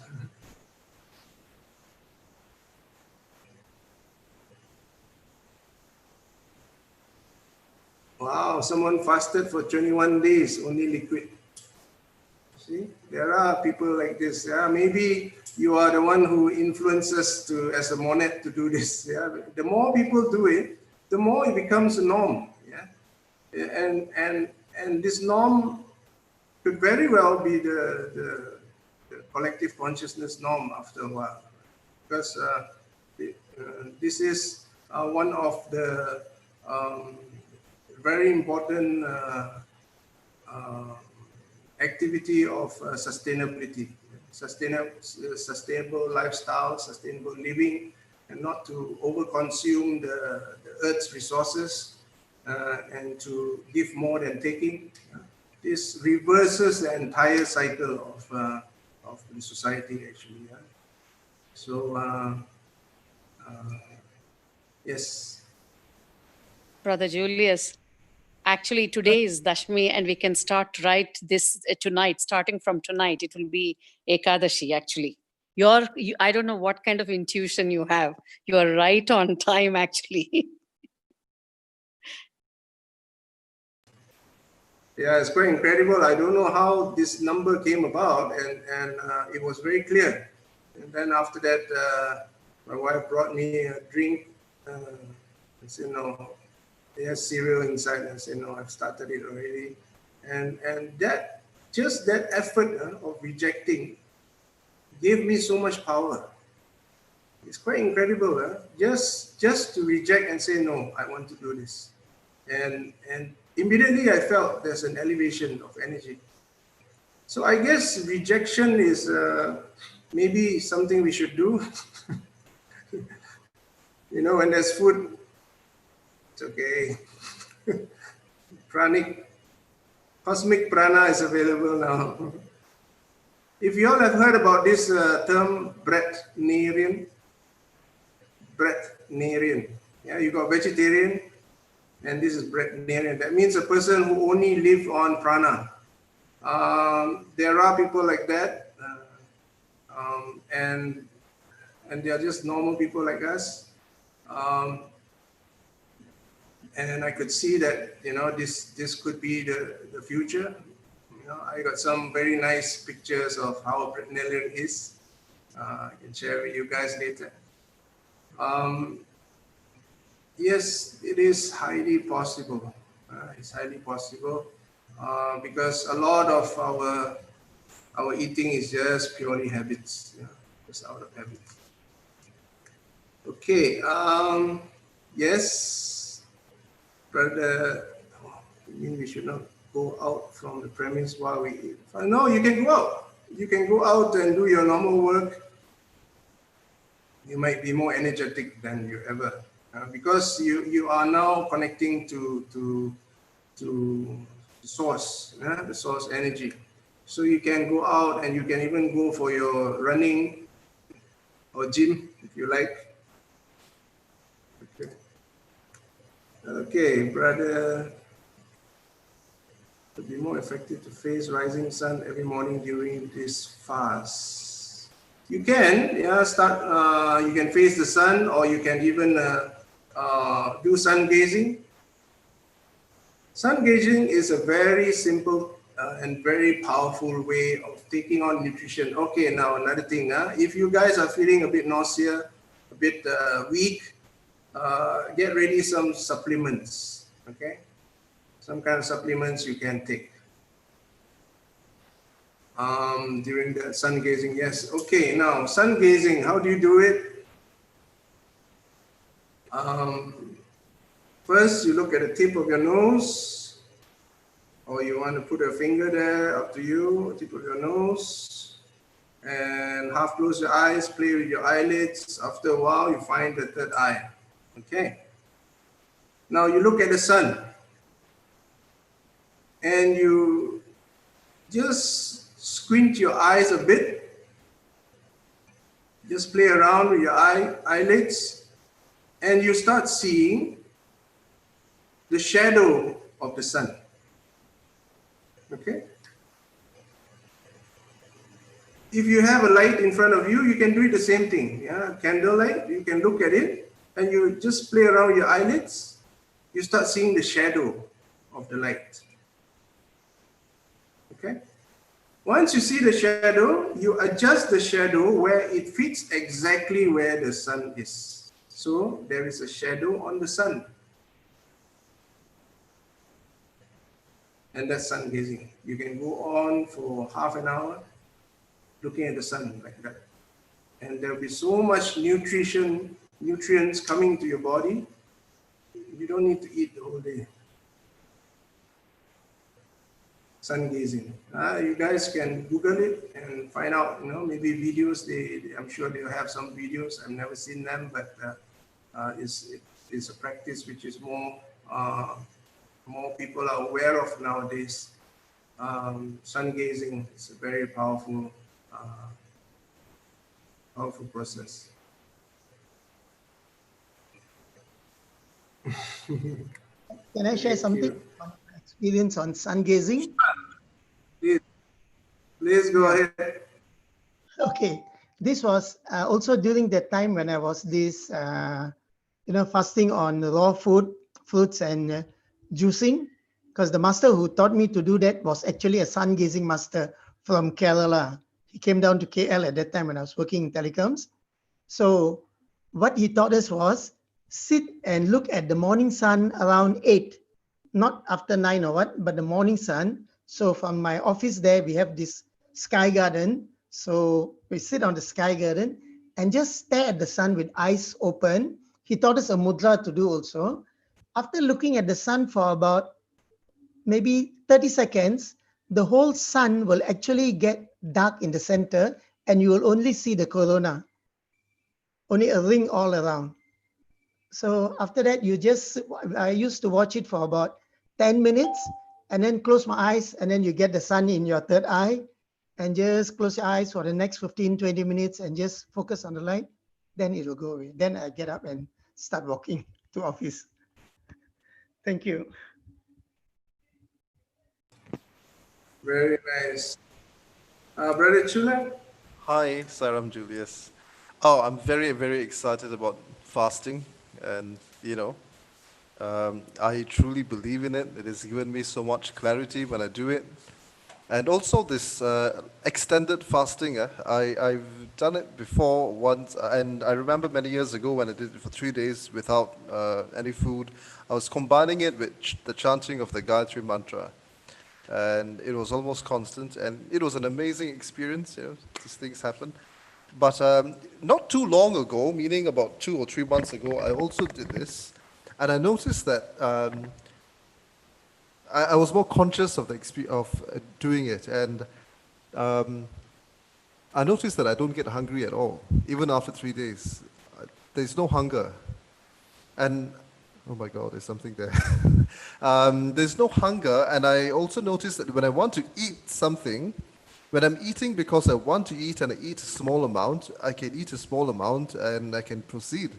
[SPEAKER 1] Wow, someone fasted for 21 days, only liquid. See, there are people like this. Yeah, maybe you are the one who influences to, as a monad, to do this. Yeah, the more people do it, the more it becomes a norm. Yeah, and this norm could very well be the collective consciousness norm after a while, because this is one of the very important activity of sustainability. sustainable lifestyle, sustainable living, and not to overconsume the earth's resources and to give more than taking. This reverses the entire cycle of the society actually. So yes.
[SPEAKER 4] Brother Julius, actually today is Dashmi and we can start right this tonight, starting from tonight, it will be Ekadashi actually. I don't know what kind of intuition you have. You are right on time actually.
[SPEAKER 1] Yeah, it's quite incredible. I don't know how this number came about, and it was very clear. And then after that, my wife brought me a drink. And said, "No, there's cereal inside." And I said, "No, I've started it already." And that just that effort of rejecting gave me so much power. It's quite incredible. Just to reject and say, "No, I want to do this," and immediately I felt there's an elevation of energy. So I guess rejection is maybe something we should do. You know, when there's food, it's okay. Cosmic prana is available now. If you all have heard about this term, breatharian, yeah, you got vegetarian, and this is breatharian. That means a person who only lives on prana. There are people like that, and they are just normal people like us. And I could see that, you know, this could be the future. You know, I got some very nice pictures of how Britnellian is. I can share with you guys later. Yes, it is highly possible. It's highly possible because a lot of our eating is just purely habits, just out of habit. Okay. Yes, but you mean we should not go out from the premise while we eat? No, you can go out. You can go out and do your normal work. You might be more energetic than you ever, because you are now connecting to the source, the source energy. So you can go out and you can even go for your running or gym if you like. Okay, brother. To be more effective to face rising sun every morning during this fast. You can, start. You can face the sun, or you can even do sun gazing. Sun gazing is a very simple and very powerful way of taking on nutrition. Okay, now another thing. If you guys are feeling a bit nausea, a bit weak, get ready some supplements. Okay. Some kind of supplements you can take during the sun gazing. Yes. Okay. Now, sun gazing, how do you do it? First, you look at the tip of your nose, or you want to put a finger there, up to you, tip of your nose, and half close your eyes, play with your eyelids. After a while, you find the third eye. Okay. Now, you look at the sun. And you just squint your eyes a bit, just play around with your eyelids, and you start seeing the shadow of the sun. Okay? If you have a light in front of you, you can do it the same thing. Yeah, candlelight, you can look at it, and you just play around with your eyelids, you start seeing the shadow of the light. Okay. Once you see the shadow, you adjust the shadow where it fits exactly where the sun is. So there is a shadow on the sun. And that's sun gazing. You can go on for half an hour looking at the sun like that. And there'll be so much nutrients coming to your body. You don't need to eat the whole day. sun gazing. You guys can Google it and find out, maybe videos. I'm sure they'll have some videos. I've never seen them, but it's a practice which is more people are aware of nowadays. Sun gazing is a very powerful process.
[SPEAKER 3] Can I share something from my experience on sun gazing?
[SPEAKER 1] Please go ahead.
[SPEAKER 3] Okay, this was also during that time when I was fasting on raw food, fruits, and juicing. Because the master who taught me to do that was actually a sun gazing master from Kerala. He came down to KL at that time when I was working in telecoms. So what he taught us was sit and look at the morning sun around 8, not after 9 or what, but the morning sun. So from my office there, we have this sky garden. So we sit on the sky garden and just stare at the sun with eyes open. He taught us a mudra to do also. After looking at the sun for about maybe 30 seconds, the whole sun will actually get dark in the center and you will only see the corona, only a ring all around. So after that, I used to watch it for about 10 minutes and then close my eyes and then you get the sun in your third eye and just close your eyes for the next 15, 20 minutes and just focus on the light. Then it will go away. Then I get up and start walking to office. Thank you.
[SPEAKER 1] Very nice. Brother Chula?
[SPEAKER 2] Hi, Saram Julius. Oh, I'm very, very excited about fasting. And, I truly believe in it. It has given me so much clarity when I do it. And also this extended fasting, I've done it before once, and I remember many years ago when I did it for 3 days without any food. I was combining it with the chanting of the Gayatri mantra. And it was almost constant, and it was an amazing experience. These things happen. But not too long ago, meaning about 2 or 3 months ago, I also did this, and I noticed that I was more conscious of the doing it, and I noticed that I don't get hungry at all, even after 3 days. There's no hunger, and oh my God, there's something there. There's no hunger, and I also noticed that when I want to eat something, when I'm eating because I want to eat and I eat a small amount, I can eat a small amount and I can proceed.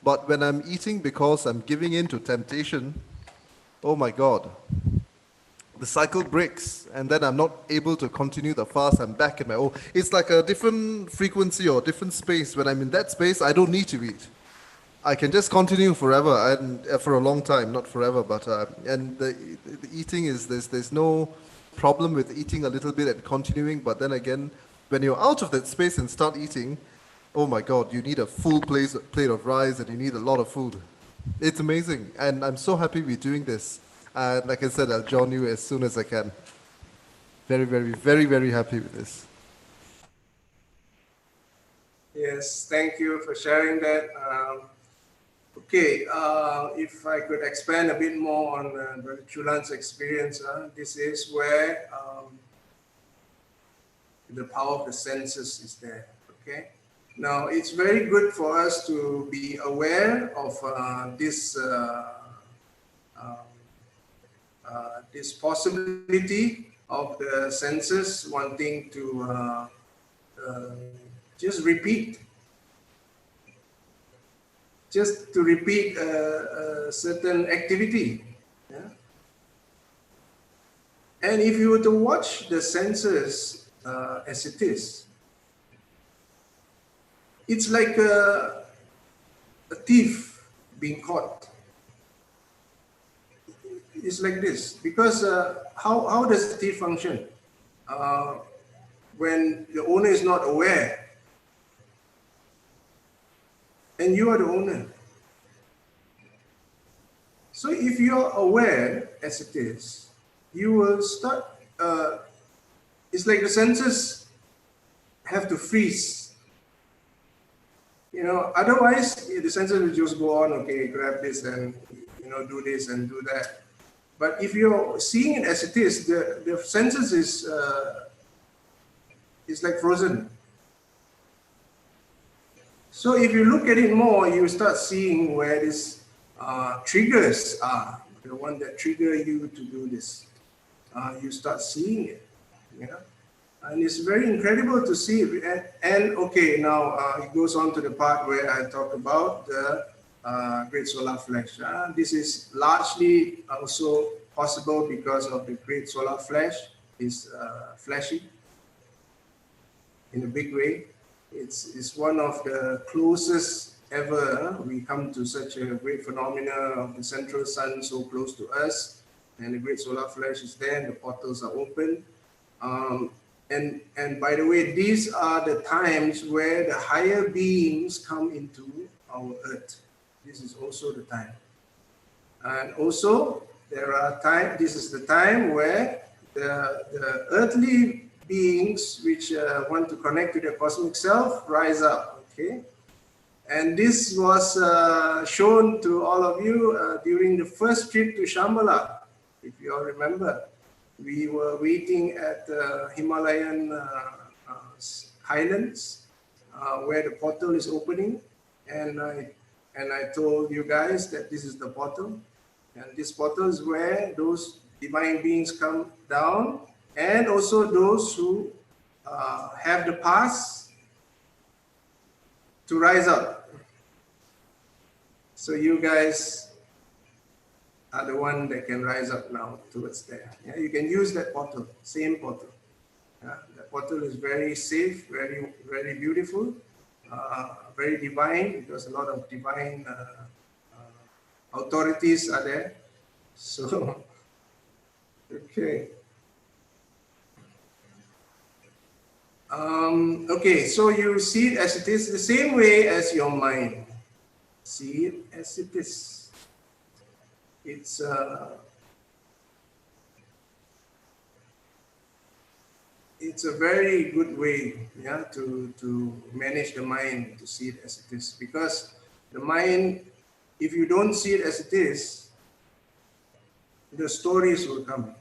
[SPEAKER 2] But when I'm eating because I'm giving in to temptation, oh my God, the cycle breaks and then I'm not able to continue the fast. I'm back in my own. It's like a different frequency or different space. When I'm in that space, I don't need to eat. I can just continue forever and for a long time, not forever, but and the eating is there's no problem with eating a little bit and continuing, but then again, when you're out of that space and start eating, oh my God, you need a full plate of rice and you need a lot of food. It's amazing, and I'm so happy we're doing this. And like I said, I'll join you as soon as I can. Very, very, very, very happy with this.
[SPEAKER 1] Yes, thank you for sharing that. Okay, if I could expand a bit more on Brother Chulan's experience, this is where the power of the senses is there. Okay, now it's very good for us to be aware of this possibility of the senses wanting to just repeat a certain activity. Yeah? And if you were to watch the senses as it is, it's like a thief being caught. It's like this, because how does the thief function? When the owner is not aware, and you are the owner. So if you're aware as it is, you will start, it's like the senses have to freeze. Otherwise the senses will just go on, okay, grab this and, do this and do that. But if you're seeing it as it is, the senses is like frozen. So if you look at it more, you start seeing where these triggers are, the one that trigger you to do this. You start seeing it, yeah. And it's very incredible to see. And okay, now it goes on to the part where I talk about the great solar flash. This is largely also possible because of the great solar flash is flashing in a big way. It's one of the closest ever we come to such a great phenomena of the central sun so close to us, and the great solar flash is there and the portals are open. And by the way, these are the times where the higher beings come into our earth. This is also the time. And also there are time. This is the time where the earthly beings which want to connect to their cosmic self rise up. Okay, and this was shown to all of you during the first trip to Shambhala. If you all remember, we were waiting at the Himalayan highlands where the portal is opening, and I told you guys that this is the portal, and this portal is where those divine beings come down, and also those who have the pass to rise up. So you guys are the one that can rise up now towards there. Yeah, you can use that portal, same portal. Yeah, that portal is very safe, very, very beautiful, very divine, because a lot of divine authorities are there. So, okay. Okay, so you see it as it is, the same way as your mind. See it as it is. It's a very good way, yeah, to manage the mind, to see it as it is. Because the mind, if you don't see it as it is, the stories will come.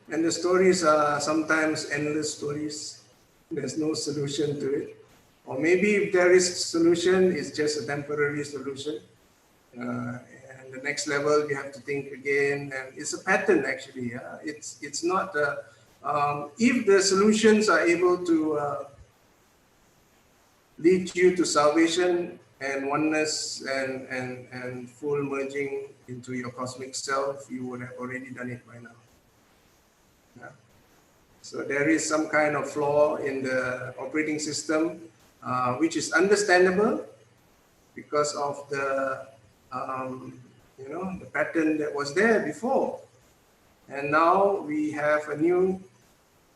[SPEAKER 1] And the stories are sometimes endless stories. There's no solution to it. Or maybe if there is a solution, it's just a temporary solution. And the next level, you have to think again. And it's a pattern, actually. Yeah? It's not, if the solutions are able to lead you to salvation and oneness and full merging into your cosmic self, you would have already done it by now. Yeah. So there is some kind of flaw in the operating system, which is understandable because of the the pattern that was there before, and now we have a new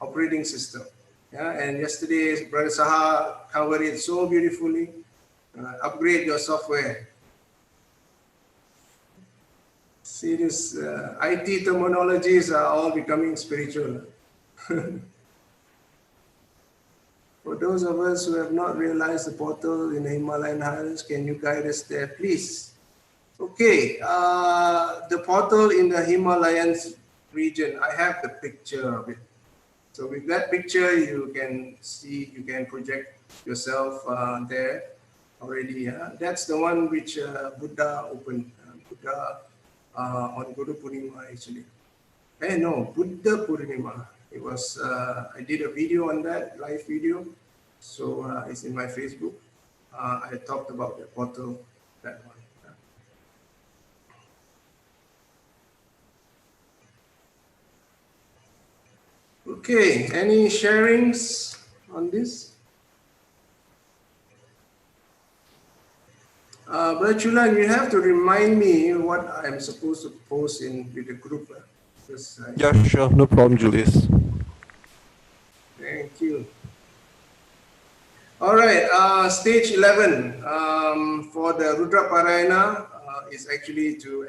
[SPEAKER 1] operating system. Yeah, and yesterday Brother Saha covered it so beautifully. Upgrade your software. See, this IT terminologies are all becoming spiritual. For those of us who have not realized the portal in the Himalayan highlands, can you guide us there, please? Okay, the portal in the Himalayas region, I have the picture of it. So with that picture, you can see, you can project yourself there already. Yeah? That's the one which Buddha opened. Buddha on Guru Purnima, actually. No, Buddha Purnima. It was, I did a video on that, live video. So it's in my Facebook. I talked about the portal, that one. Okay, any sharings on this? Berchulan, you have to remind me what I'm supposed to post in with the group.
[SPEAKER 2] Yeah, sure, no problem, Julius.
[SPEAKER 1] Thank you. All right, stage 11 for the Rudra Parayana is actually to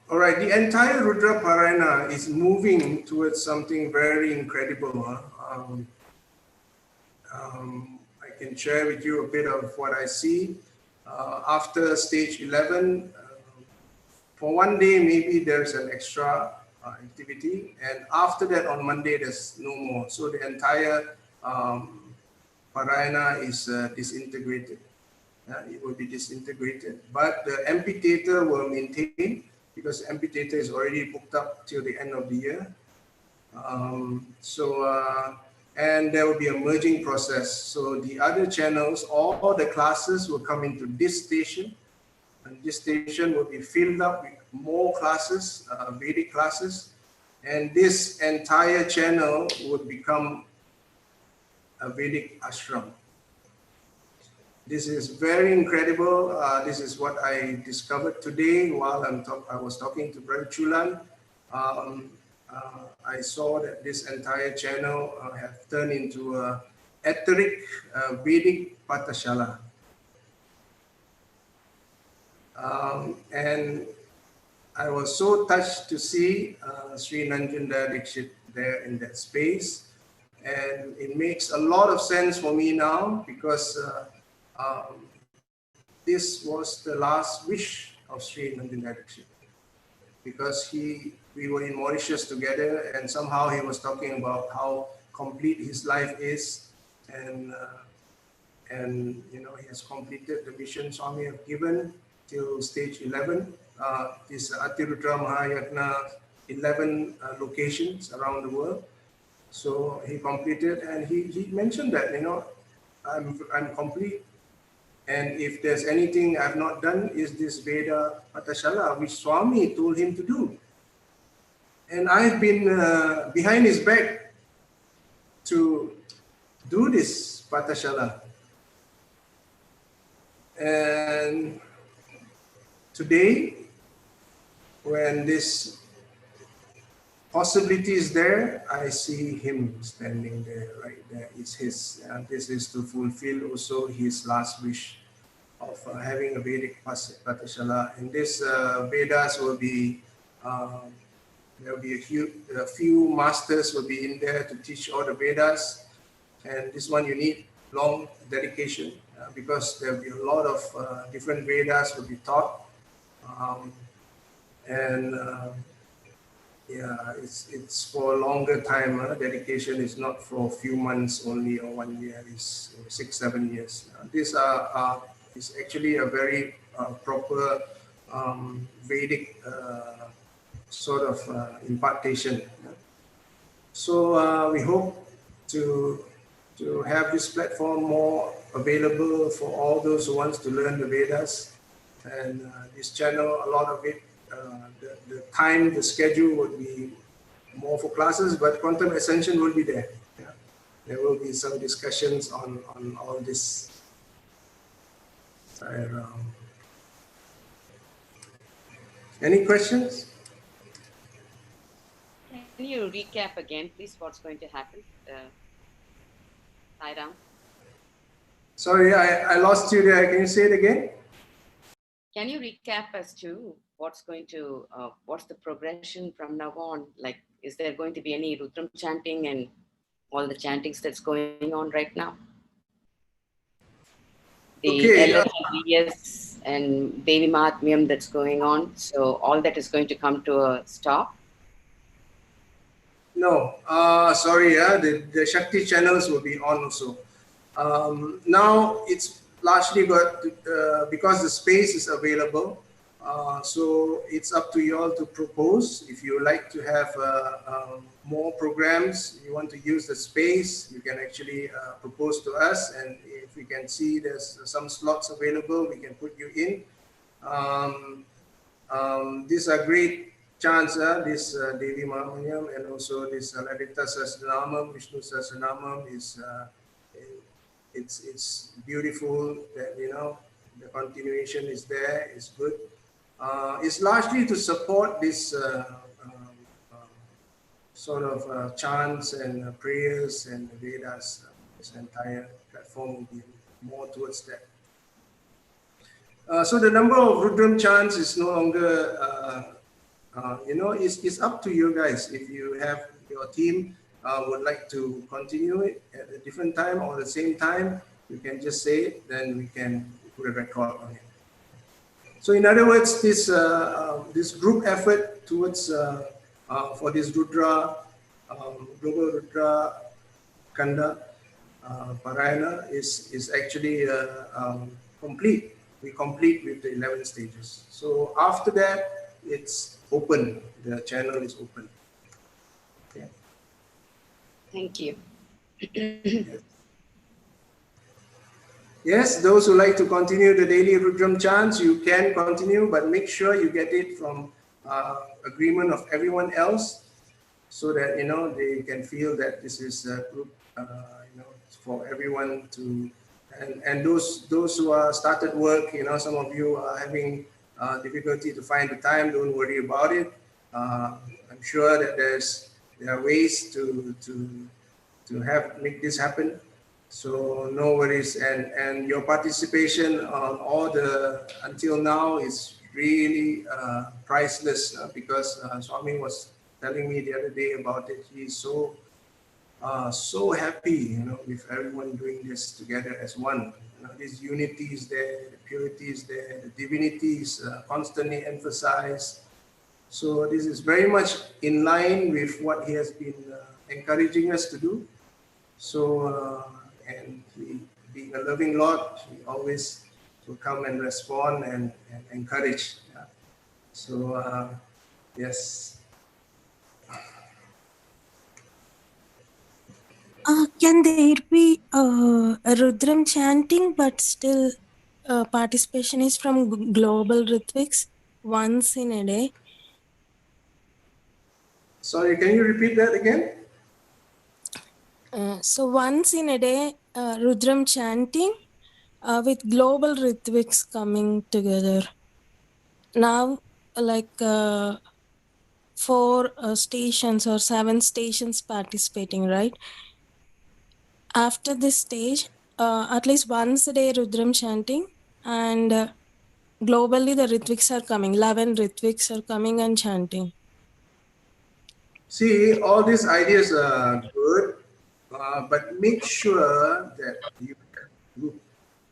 [SPEAKER 1] all right, the entire Rudra Parayana is moving towards something very incredible. I can share with you a bit of what I see. After stage 11, for one day, maybe there's an extra activity. And after that, on Monday, there's no more. So the entire Parayana is disintegrated. It will be disintegrated. But the amphitheater will maintain, because the amphitheater is already booked up till the end of the year. And there will be a merging process. So the other channels, all the classes will come into this station, and this station will be filled up with more classes, Vedic classes, and this entire channel would become a Vedic ashram. This is very incredible. This is what I discovered today while I was talking to Brother Chulan. I saw that this entire channel have turned into a etheric Vedic Pathashala. And I was so touched to see Sri Nanjunda Dixit there in that space. And it makes a lot of sense for me now, because this was the last wish of Sri Nanjunda Dixit. Because we were in Mauritius together, and somehow he was talking about how complete his life is, and you know, he has completed the mission Swami have given till stage 11. This Atirudra Mahayagna, 11 locations around the world. So he completed, and he mentioned that, you know, I'm complete. And if there's anything I've not done, is this Veda Pathashala, which Swami told him to do. And I've been behind his back to do this Pathashala. And today, when this possibility is there, I see him standing there, right there. It's his, this is to fulfill also his last wish of having a Vedic Pathashala. And this Vedas will be, there will be a few masters will be in there to teach all the Vedas. And this one you need long dedication, because there will be a lot of different Vedas will be taught. Yeah, it's for a longer time. Dedication is not for a few months only or 1 year. It's 6-7 years. These is actually a very proper Vedic sort of impartation. So we hope to have this platform more available for all those who wants to learn the Vedas. And this channel, a lot of it, the time, the schedule would be more for classes, but Quantum Ascension will be there. Yeah? There will be some discussions on all this. Any questions?
[SPEAKER 5] Can you recap again, please, what's going to happen? Sairam?
[SPEAKER 1] Sorry, I lost you there. Can you say it again?
[SPEAKER 5] Can you recap as to what's going to, what's the progression from now on? Like, is there going to be any Rudram chanting and all the chantings that's going on right now? The LSDS and Devi Mahatmyam that's going on. So all that is going to come to a stop?
[SPEAKER 1] No, sorry, the Shakti channels will be on also. Now it's largely got, because the space is available, so it's up to you all to propose. If you like to have more programs, you want to use the space, you can actually propose to us, and if we can see there's some slots available, we can put you in. These are great chants, this Devi Mahamanyam, and also this Lalita Sahasranamam, Vishnu Sahasranamam is it's beautiful that, you know, the continuation is there, it's good. It's largely to support this sort of chants and prayers and Vedas. This entire platform will be more towards that. So the number of Rudram chants is no longer, you know, it's up to you guys. If you have your team would like to continue it at a different time or the same time, You can just say it, then we can put a record on it. So in other words, this group effort towards for this Rudra, global Rudra Kanda Parayana is actually complete. We complete with the 11 stages. So after that, it's open. The channel is open. Okay.
[SPEAKER 5] Thank you.
[SPEAKER 1] Yes. Yes, those who like to continue the daily Rudram chants, you can continue, but make sure you get it from agreement of everyone else, so that they can feel that this is a group, for everyone to. And those who are started work, some of you are having difficulty to find the time. Don't worry about it. I'm sure that there are ways to make this happen. So no worries, and your participation on all until now is really priceless, because Swami was telling me the other day about it. He's so happy, with everyone doing this together as one. This unity is there, the purity is there, the divinity is constantly emphasized. So this is very much in line with what he has been encouraging us to do. So, and he, being a loving Lord, he always will come and respond and encourage. Yeah. So, yes.
[SPEAKER 6] Can there be a Rudram chanting, but still participation is from global Ritviks once in a day?
[SPEAKER 1] Sorry, can you repeat that again?
[SPEAKER 6] So once in a day, Rudram chanting with global Ritviks coming together. Now, like 4 stations or 7 stations participating, right? After this stage, at least once a day Rudram chanting, and globally the Ritviks are coming, 11 Ritviks are coming and chanting.
[SPEAKER 1] See, all these ideas are good, but make sure that you have a group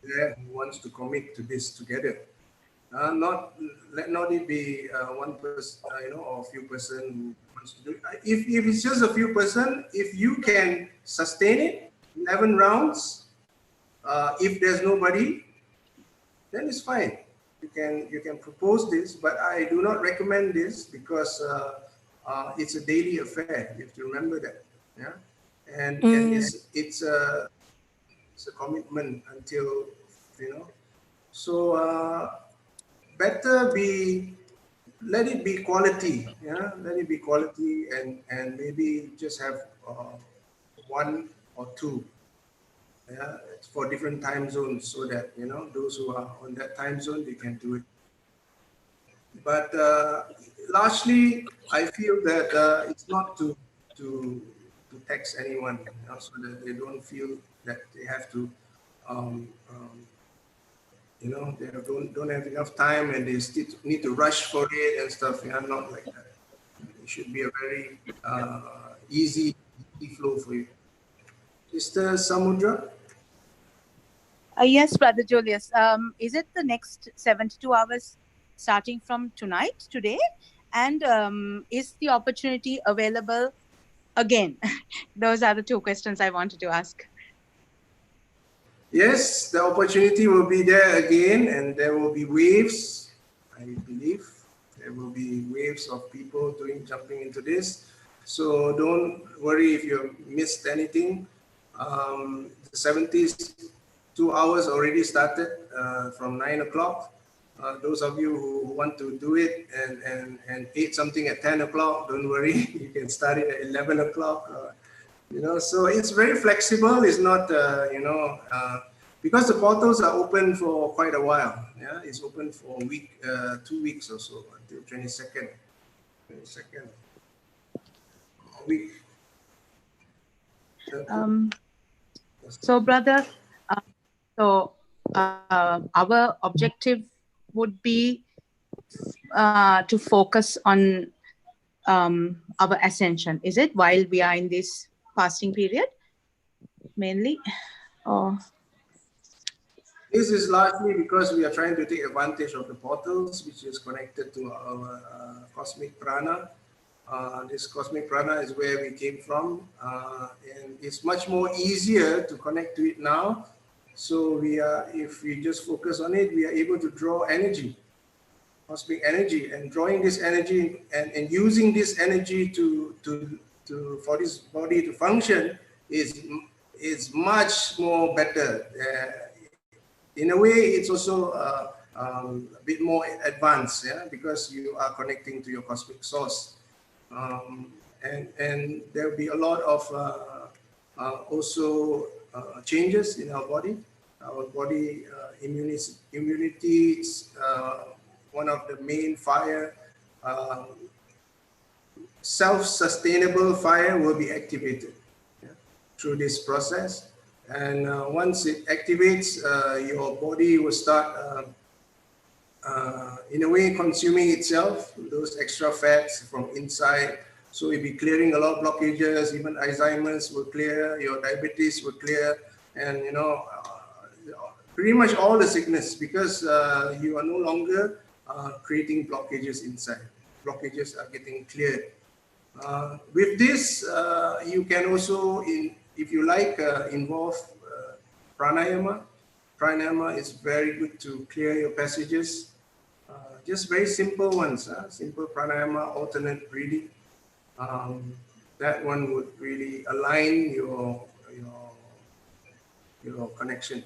[SPEAKER 1] there who wants to commit to this together. Let not it be one person, or a few person who wants to do it. If it's just a few person, if you can sustain it, 11 rounds, if there's nobody, then it's fine. You can propose this, but I do not recommend this, because it's a daily affair. You have to remember that. Yeah, and it's a commitment until So better let it be quality. Yeah, let it be quality, and maybe just have 1 or 2. Yeah, for different time zones, so that those who are on that time zone, they can do it. But largely, I feel that it's not to tax anyone, so that they don't feel that they have to they don't have enough time, and they still need to rush for it and stuff. Yeah, not like that. It should be a very easy flow for you. Sister Samudra?
[SPEAKER 7] Yes, Brother Julius. Is it the next 72 hours starting from today? And is the opportunity available again? Those are the 2 questions I wanted to ask.
[SPEAKER 1] Yes, the opportunity will be there again, and there will be waves. I believe there will be waves of people jumping into this. So don't worry if you missed anything. The 72 hours already started from 9 o'clock. Those of you who want to do it and eat something at 10 o'clock, don't worry. You can start it at 11 o'clock. So it's very flexible. It's not, because the portals are open for quite a while. Yeah, it's open for a week, 2 weeks or so, until 22nd. 22nd. A week.
[SPEAKER 7] So, brother, our objective would be to focus on our ascension. Is it, while we are in this fasting period, mainly? Or
[SPEAKER 1] This is largely because we are trying to take advantage of the portals, which is connected to our cosmic prana. This cosmic prana is where we came from, and it's much more easier to connect to it now. So if we just focus on it, we are able to draw energy, cosmic energy, and drawing this energy and using this energy for this body to function is much more better. In a way, it's also a bit more advanced, yeah, because you are connecting to your cosmic source. And there will be a lot of also changes in our body. Our body immunity is one of the main fire. Self-sustainable fire will be activated, yeah, through this process. And once it activates, your body will start in a way consuming itself, those extra fats from inside. So you'll be clearing a lot of blockages, even Alzheimer's will clear, your diabetes will clear, and pretty much all the sickness, because you are no longer creating blockages inside. Blockages are getting cleared. With this, you can also, if you like, involve pranayama. Pranayama is very good to clear your passages. Just very simple ones, simple pranayama, alternate breathing. That one would really align your connection.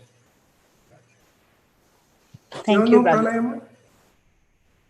[SPEAKER 7] Thank you, brother.
[SPEAKER 1] Pranayama?